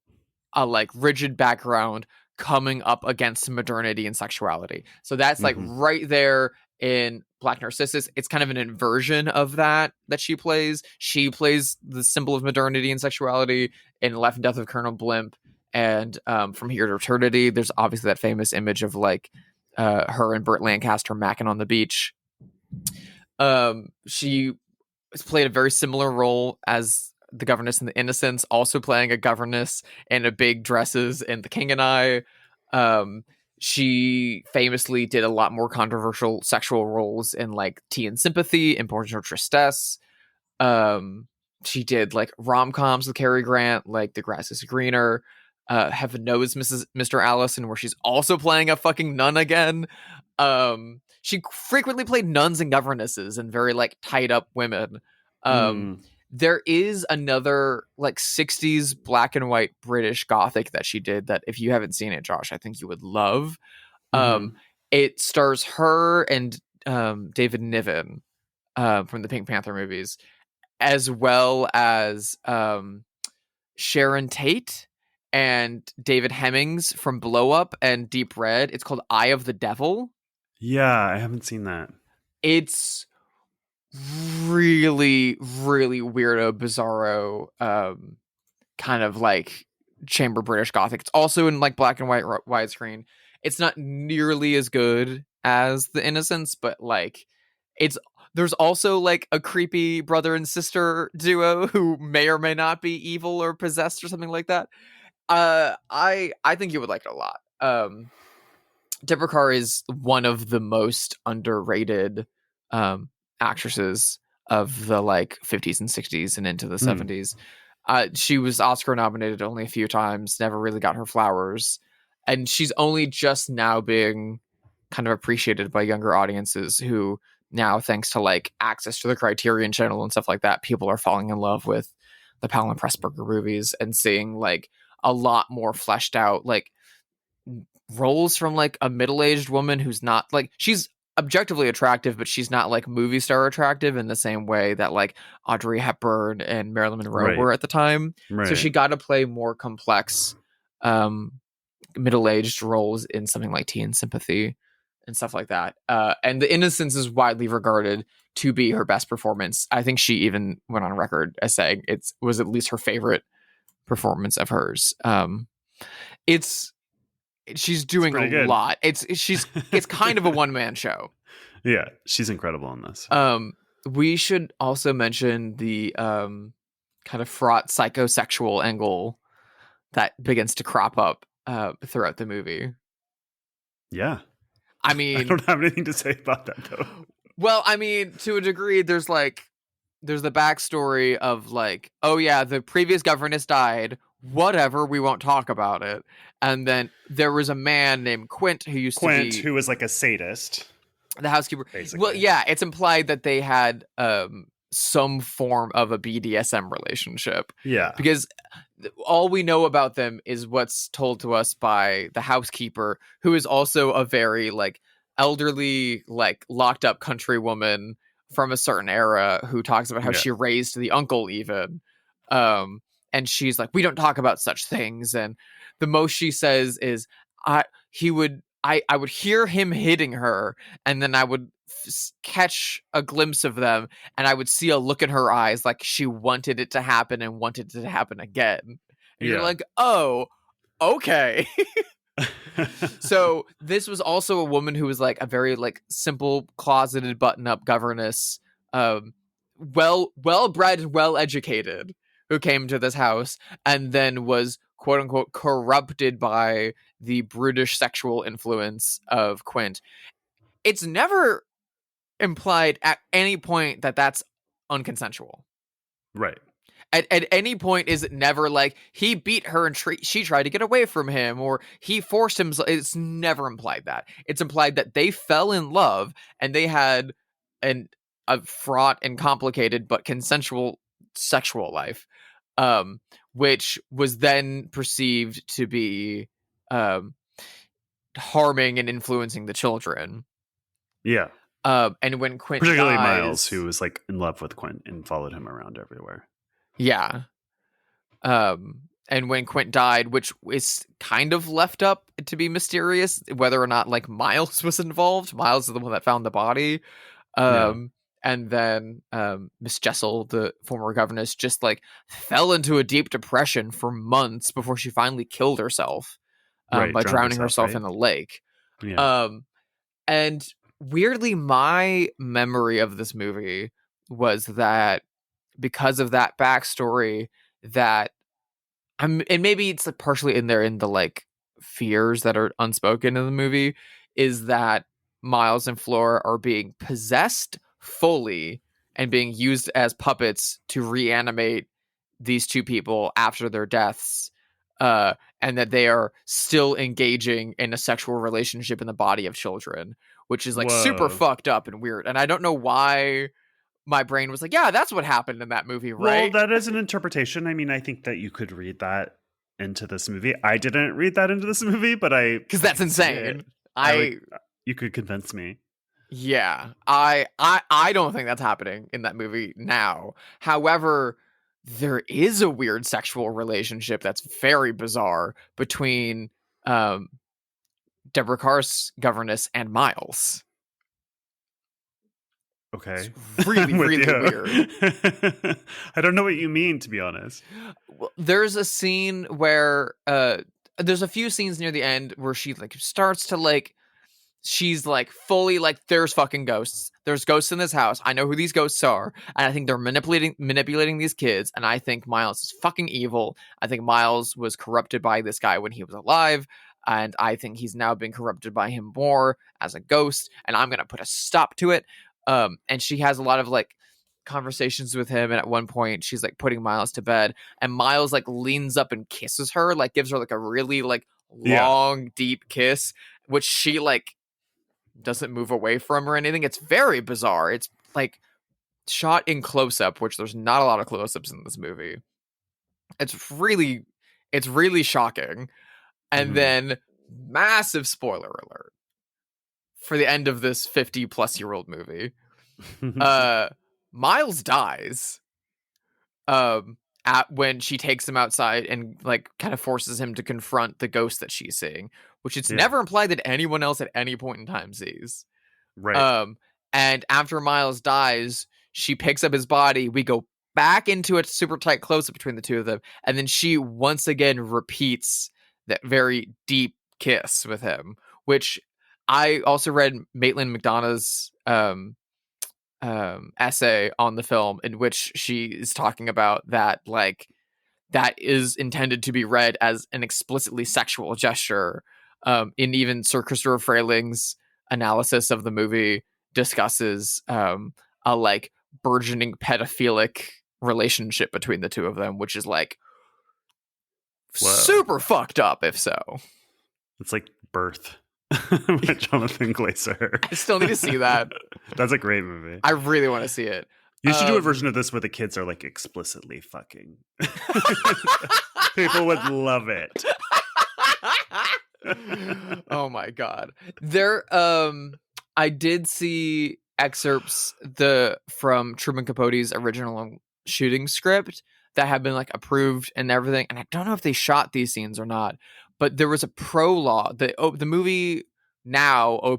a like rigid background coming up against modernity and sexuality. So that's like right there in Black Narcissus. It's kind of an inversion of that she plays. She plays the symbol of modernity and sexuality in Life and Death of Colonel Blimp. And From Here to Eternity, there's obviously that famous image of like her and Burt Lancaster macking on the beach. She has played a very similar role as the governess in The Innocents, also playing a governess in a big dresses in The King and I. She famously did a lot more controversial sexual roles in like Tea and Sympathy and Portrait of Tristesse. She did like rom-coms with Cary Grant, like The Grass is Greener. Heaven Knows Mr. Allison, where she's also playing a fucking nun again. She frequently played nuns and governesses and very like tied up women. There is another like 60s black and white British Gothic that she did that if you haven't seen it, Josh, I think you would love. It stars her and David Niven from the Pink Panther movies, as well as Sharon Tate and David Hemmings from Blow Up and Deep Red. It's called Eye of the Devil. Yeah, I haven't seen that. It's really, really weirdo, bizarro, kind of like chamber British Gothic. It's also in like black and white widescreen. It's not nearly as good as The Innocents, but like there's also like a creepy brother and sister duo who may or may not be evil or possessed or something like that. I think you would like it a lot. Deborah Kerr is one of the most underrated actresses of the like 50s and 60s and into the 70s. She was Oscar nominated only a few times, never really got her flowers, and she's only just now being kind of appreciated by younger audiences who now, thanks to like access to the Criterion Channel and stuff like that, people are falling in love with the Powell and Pressburger movies and seeing like a lot more fleshed out like roles from like a middle-aged woman who's not like, she's objectively attractive, but she's not like movie star attractive in the same way that like Audrey Hepburn and Marilyn Monroe were at the time. So she got to play more complex middle-aged roles in something like Tea and Sympathy and stuff like that. And The Innocents is widely regarded to be her best performance. I think she even went on record as saying it was at least her favorite performance of hers. She's doing a lot. It's kind of a one-man show. Yeah, she's incredible in this. We should also mention the kind of fraught psychosexual angle that begins to crop up throughout the movie. Yeah. I mean, I don't have anything to say about that though. Well, I mean, to a degree, there's the backstory of like, oh yeah, the previous governess died. Whatever, we won't talk about it. And then there was a man named Quint who who was like a sadist, the housekeeper. Basically. Well, yeah, it's implied that they had some form of a BDSM relationship. Yeah, because all we know about them is what's told to us by the housekeeper, who is also a very like elderly, like locked up country woman from a certain era who talks about how she raised the uncle even. And she's like, we don't talk about such things. And the most she says is, I would hear him hitting her, and then I would catch a glimpse of them, and I would see a look in her eyes like she wanted it to happen and wanted it to happen again. And you're like, oh, okay. So this was also a woman who was like a very like simple, closeted, button-up governess, well-bred, well-educated, who came to this house and then was quote unquote corrupted by the brutish sexual influence of Quint. It's never implied at any point that that's unconsensual. Right. At any point is it never like he beat her and she tried to get away from him, or he forced him. It's never implied that. It's implied that they fell in love and they had a fraught and complicated but consensual sexual life, which was then perceived to be harming and influencing the children. Yeah. And when Quint particularly dies, Miles, who was like in love with Quint and followed him around everywhere. Yeah. And when Quint died, which is kind of left up to be mysterious whether or not like Miles was involved. Miles is the one that found the body. And then Miss Jessel, the former governess, just like fell into a deep depression for months before she finally killed herself by drowning herself in the lake. Yeah. And weirdly, my memory of this movie was that because of that backstory, that and maybe it's like partially in there in the like fears that are unspoken in the movie, is that Miles and Flora are being possessed fully and being used as puppets to reanimate these two people after their deaths, and that they are still engaging in a sexual relationship in the body of children, which is like super fucked up and weird. And I don't know why my brain was like, yeah, that's what happened in that movie, right? Well, that is an interpretation. I mean, I think that you could read that into this movie. I didn't read that into this movie, but because that's insane. You could convince me. Yeah, I don't think that's happening in that movie now. However, there is a weird sexual relationship that's very bizarre between Deborah Carr's governess and Miles. Okay. It's really, really weird. I don't know what you mean, to be honest. Well, there's a scene where there's a few scenes near the end where she like starts to like she's like fully like there's fucking ghosts. There's ghosts in this house. I know who these ghosts are, and I think they're manipulating these kids, and I think Miles is fucking evil. I think Miles was corrupted by this guy when he was alive, and I think he's now been corrupted by him more as a ghost, and I'm gonna put a stop to it. And she has a lot of like conversations with him, and at one point she's like putting Miles to bed, and Miles like leans up and kisses her, like gives her like a really like long deep kiss, which she like doesn't move away from or anything. It's very bizarre. It's like shot in close-up, which there's not a lot of close-ups in this movie. It's really shocking. And then massive spoiler alert for the end of this 50-plus-year-old movie. Miles dies when she takes him outside and like kind of forces him to confront the ghost that she's seeing, which it's never implied that anyone else at any point in time sees. Right. And after Miles dies, she picks up his body. We go back into a super tight close-up between the two of them, and then she once again repeats that very deep kiss with him, which I also read Maitland McDonough's essay on the film, in which she is talking about that like that is intended to be read as an explicitly sexual gesture. In even Sir Christopher Frayling's analysis of the movie discusses a like burgeoning pedophilic relationship between the two of them, which is like super fucked up, if so. It's like Birth by Jonathan Glazer. I still need to see that. That's a great movie. I really want to see it. You should do a version of this where the kids are like explicitly fucking. People would love it. Oh my god. There I did see excerpts from Truman Capote's original shooting script that have been like approved and everything, and I don't know if they shot these scenes or not, but there was a prologue. The movie now,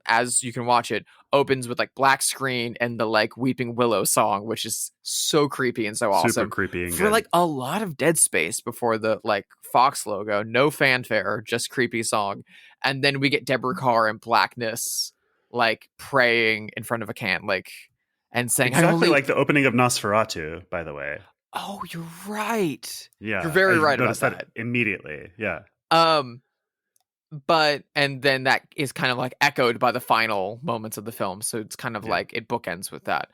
as you can watch it, opens with like black screen and the like Weeping Willow song, which is so creepy and so awesome. Super creepy and for good. Like a lot of dead space before the like Fox logo, no fanfare, just creepy song. And then we get Deborah Carr in blackness, like praying in front of a can, like, and saying exactly like the opening of Nosferatu, by the way. Oh, you're right. Yeah, you're very right about that. Immediately. Yeah. But and then that is kind of like echoed by the final moments of the film, so it's kind of like it bookends with that.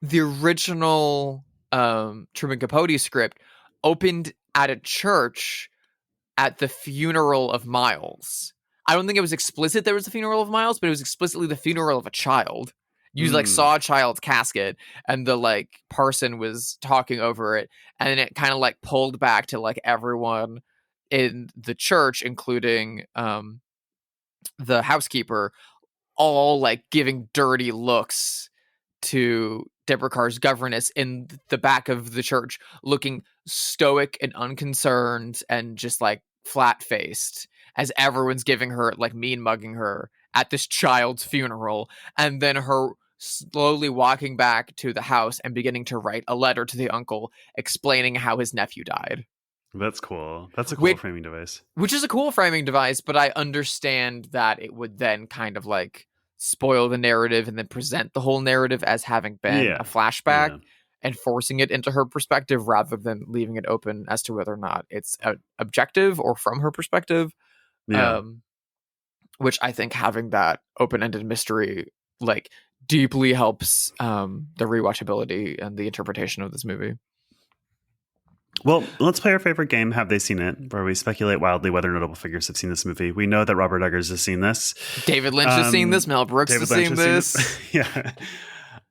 The original Truman Capote script opened at a church at the funeral of Miles. I don't think it was explicit there was the funeral of Miles, but it was explicitly the funeral of a child. You like saw a child's casket, and the like parson was talking over it, and then it kind of like pulled back to like everyone in the church, including the housekeeper, all like giving dirty looks to Deborah Carr's governess in the back of the church, looking stoic and unconcerned and just like flat-faced as everyone's giving her like mean mugging her at this child's funeral, and then her slowly walking back to the house and beginning to write a letter to the uncle explaining how his nephew died. That's cool. That's a cool framing device. Which is a cool framing device, but I understand that it would then kind of like spoil the narrative and then present the whole narrative as having been a flashback and forcing it into her perspective rather than leaving it open as to whether or not it's objective or from her perspective. Which I think having that open-ended mystery like deeply helps the rewatchability and the interpretation of this movie. Well, let's play our favorite game, Have They Seen It?, where we speculate wildly whether notable figures have seen this movie. We know that Robert Eggers has seen this. David Lynch has seen this. Mel Brooks has seen this. Yeah.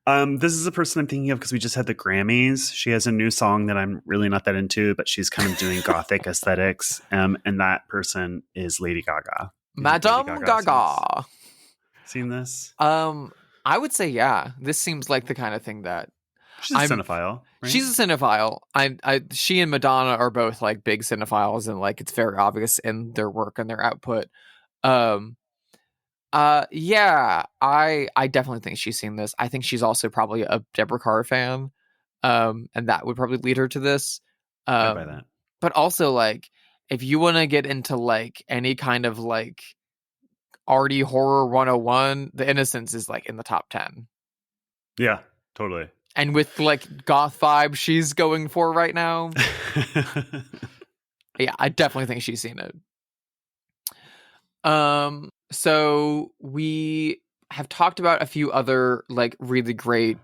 This is a person I'm thinking of because we just had the Grammys. She has a new song that I'm really not that into, but she's kind of doing gothic aesthetics. And that person is Lady Gaga. Madame Gaga. Seen this? I would say, yeah. This seems like the kind of thing that She's a cinephile, right? She's a cinephile. She and Madonna are both like big cinephiles, and like it's very obvious in their work and their output. Yeah, I definitely think she's seen this. I think she's also probably a Deborah Carr fan, and that would probably lead her to this. I buy that. But also, like, if you want to get into like any kind of like arty horror 101, The Innocents is like in the top 10. Yeah, totally. And with like goth vibe she's going for right now, yeah, I definitely think she's seen it. So we have talked about a few other like really great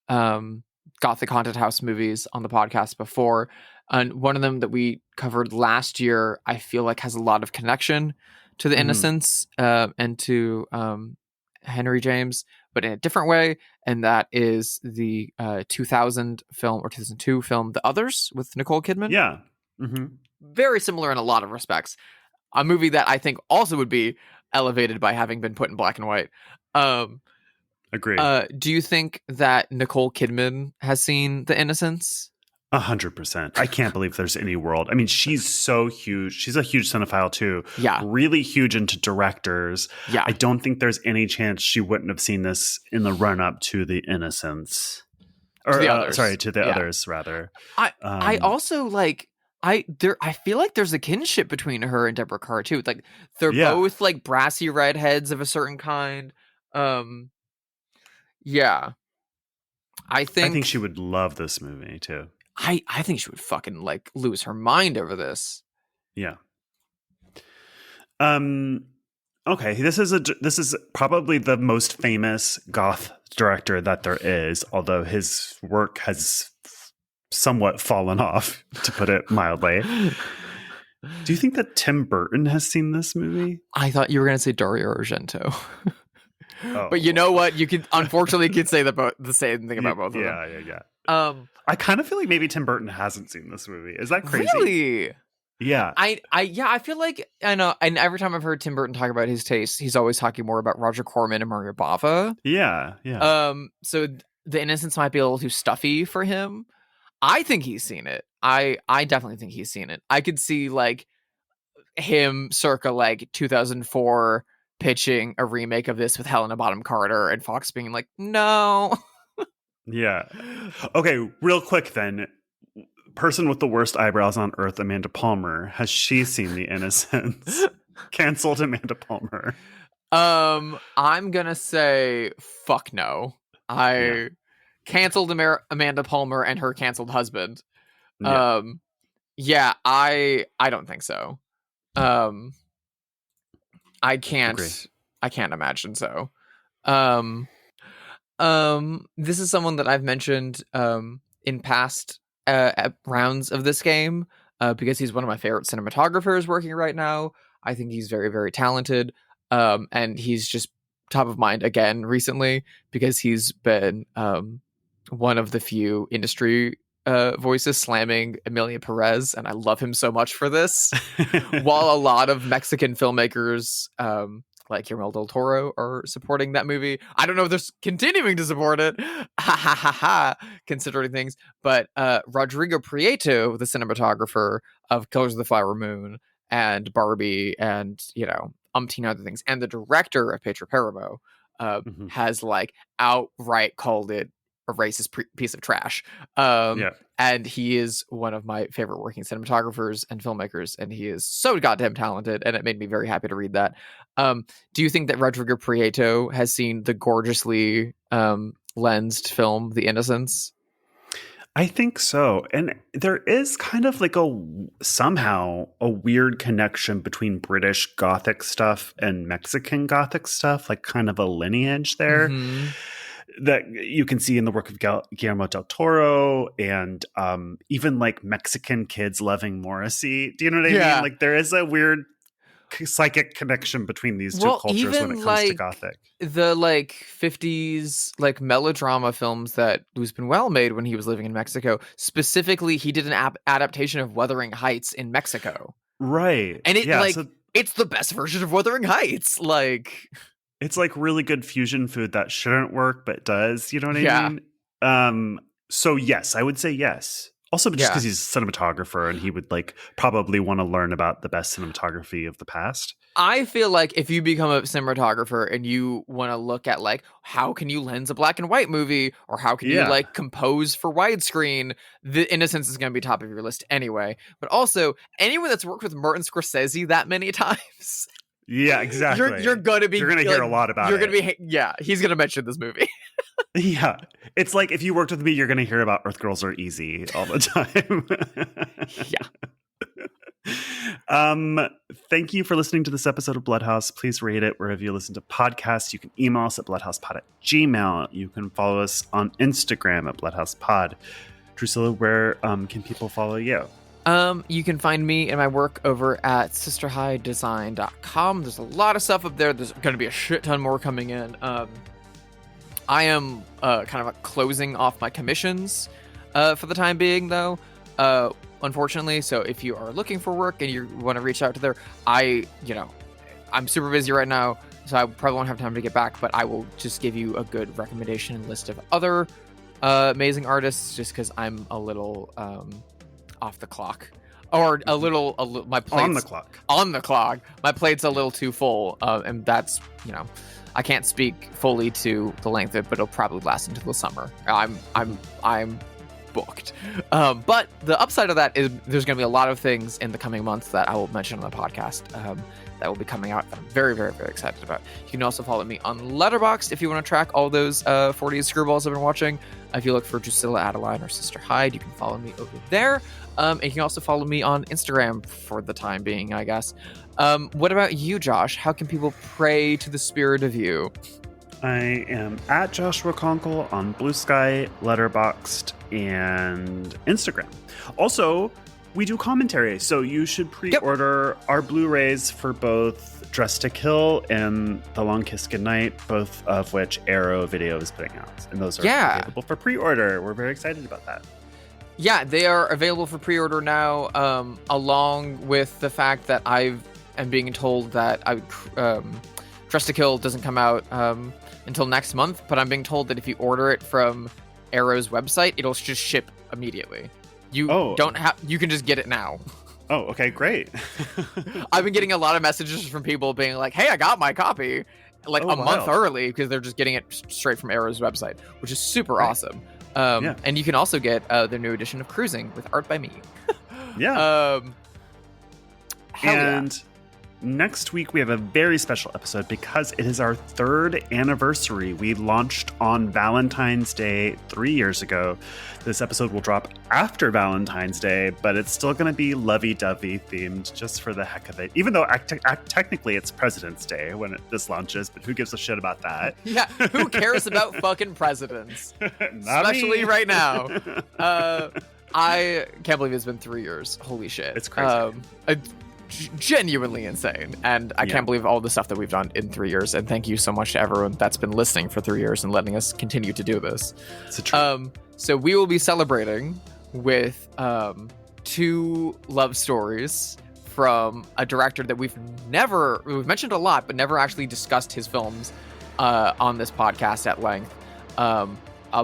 Gothic haunted house movies on the podcast before, and one of them that we covered last year I feel like has a lot of connection to The Innocents and to Henry James, but in a different way, and that is the 2000 film or 2002 film The Others with Nicole Kidman. Yeah. Very similar in a lot of respects. A movie that I think also would be elevated by having been put in black and white. Agreed. Do you think that Nicole Kidman has seen The Innocents? 100%. I can't believe there's any world. I mean, she's so huge. She's a huge cinephile too. Yeah. Really huge into directors. Yeah. I don't think there's any chance she wouldn't have seen this in the run up to The Innocents. Or to the others. To the others, rather. I also like I feel like there's a kinship between her and Deborah Carr too. Like they're both like brassy redheads of a certain kind. Yeah. I think she would love this movie too. I think she would fucking like lose her mind over this. Yeah. Okay, this is probably the most famous goth director that there is, although his work has somewhat fallen off, to put it mildly. Do you think that Tim Burton has seen this movie? I thought you were going to say Dario Argento. Oh. But you know what? You could unfortunately say the same thing about both of them. Yeah. I kind of feel like maybe Tim Burton hasn't seen this movie. Is that crazy? Really? Yeah. I feel like I know, and every time I've heard Tim Burton talk about his taste, he's always talking more about Roger Corman and Mario Bava. Yeah. So The Innocents might be a little too stuffy for him. I think he's seen it. I definitely think he's seen it. I could see like him circa like 2004 pitching a remake of this with Helena Bonham Carter and Fox being like, no. Yeah. Okay, real quick then. Person with the worst eyebrows on earth, Amanda Palmer. Has she seen The Innocents? Cancelled Amanda Palmer. I'm gonna say fuck no. I canceled Amanda Palmer and her canceled husband. Yeah. I don't think so. I can't imagine so. This is someone that I've mentioned in past rounds of this game because he's one of my favorite cinematographers working right now. I think he's very, very talented. And he's just top of mind again recently because he's been one of the few industry voices slamming Emilia Perez, and I love him so much for this. While a lot of Mexican filmmakers like Guillermo del Toro are supporting that movie. I don't know if they're continuing to support it, considering things, but Rodrigo Prieto, the cinematographer of Killers of the Flower Moon and Barbie and, umpteen other things, and the director of Petra Paramo has like outright called it a racist piece of trash. And he is one of my favorite working cinematographers and filmmakers, and he is so goddamn talented, and it made me very happy to read that. Do you think that Rodrigo Prieto has seen the gorgeously lensed film The Innocents? I think so. And there is kind of like somehow a weird connection between British Gothic stuff and Mexican Gothic stuff, like kind of a lineage there. That you can see in the work of Guillermo del Toro and even like Mexican kids loving Morrissey. Do you know what I mean? Like there is a weird psychic connection between these two cultures when it comes to Gothic. The like 50s like melodrama films that Luis Buñuel made when he was living in Mexico. Specifically, he did an adaptation of Wuthering Heights in Mexico. Right. And it's the best version of Wuthering Heights. Like... It's like really good fusion food that shouldn't work but does. You know what I mean? So yes, I would say yes. Also, just because he's a cinematographer and he would like probably want to learn about the best cinematography of the past. I feel like if you become a cinematographer and you want to look at like how can you lens a black and white movie or how can you like compose for widescreen, the Innocence is going to be top of your list anyway. But also anyone that's worked with Martin Scorsese that many times. Yeah, exactly. You're going to hear a lot about it. You're going to be he's going to mention this movie. Yeah. It's like if you worked with me, you're going to hear about Earth Girls Are Easy all the time. Thank you for listening to this episode of Bloodhaus. Please rate it wherever you listen to podcasts. You can email us at bloodhousepod@gmail.com. You can follow us on Instagram at bloodhousepod. Drusilla, where can people follow you? You can find me and my work over at sisterhighdesign.com. There's a lot of stuff up there. There's going to be a shit ton more coming in. I am kind of closing off my commissions for the time being, though, unfortunately. So if you are looking for work and you want to reach out to there, I'm super busy right now, so I probably won't have time to get back, but I will just give you a good recommendation and list of other amazing artists just because I'm a little off the clock. Or my plate's on the clock. My plate's a little too full, and that's, I can't speak fully to the length of it, but it'll probably last until the summer. I'm booked. But the upside of that is there's going to be a lot of things in the coming months that I will mention on the podcast that will be coming out that I'm very, very, very excited about. You can also follow me on Letterboxd if you want to track all those 40s screwballs I've been watching. If you look for Drusilla Adeline or Sister Hyde, you can follow me over there. And you can also follow me on Instagram for the time being, I guess. What about you, Josh? How can people pray to the spirit of you? I am at Joshua Conkel on Blue Sky, Letterboxd, and Instagram. Also, we do commentary, so you should pre-order our Blu-rays for both Dressed to Kill and The Long Kiss Goodnight, both of which Arrow Video is putting out. And those are available for pre-order. We're very excited about that. Yeah, they are available for pre-order now, along with the fact that I am being told that Dressed to Kill doesn't come out until next month, but I'm being told that if you order it from Arrow's website, it'll just ship immediately. You can just get it now. Oh, okay, great. I've been getting a lot of messages from people being like, hey, I got my copy a month early because they're just getting it straight from Arrow's website, which is super awesome. And you can also get the new edition of Cruising with art by me. Next week we have a very special episode because it is our 3rd anniversary. We launched on Valentine's Day 3 years ago. This episode will drop after Valentine's Day, but it's still going to be lovey-dovey themed just for the heck of it. Even though technically it's President's Day when this launches, but who gives a shit about that? Yeah, who cares about fucking presidents? Especially me. Right now. I can't believe it's been 3 years. Holy shit. It's crazy. Genuinely insane, and I can't believe all the stuff that we've done in 3 years, and thank you so much to everyone that's been listening for 3 years and letting us continue to do this. It's a treat. So we will be celebrating with 2 love stories from a director that we've mentioned a lot but never actually discussed his films on this podcast at length. A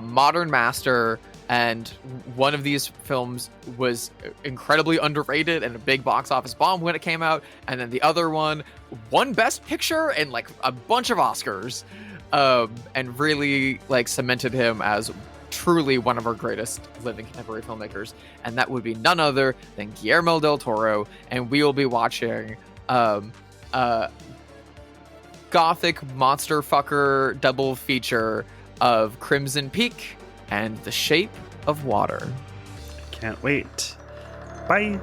modern master, and one of these films was incredibly underrated and a big box office bomb when it came out. And then the other one won Best Picture and like a bunch of Oscars, and really like cemented him as truly one of our greatest living contemporary filmmakers. And that would be none other than Guillermo del Toro. And we will be watching gothic monster fucker double feature of Crimson Peak and The Shape of Water. Can't wait. Bye.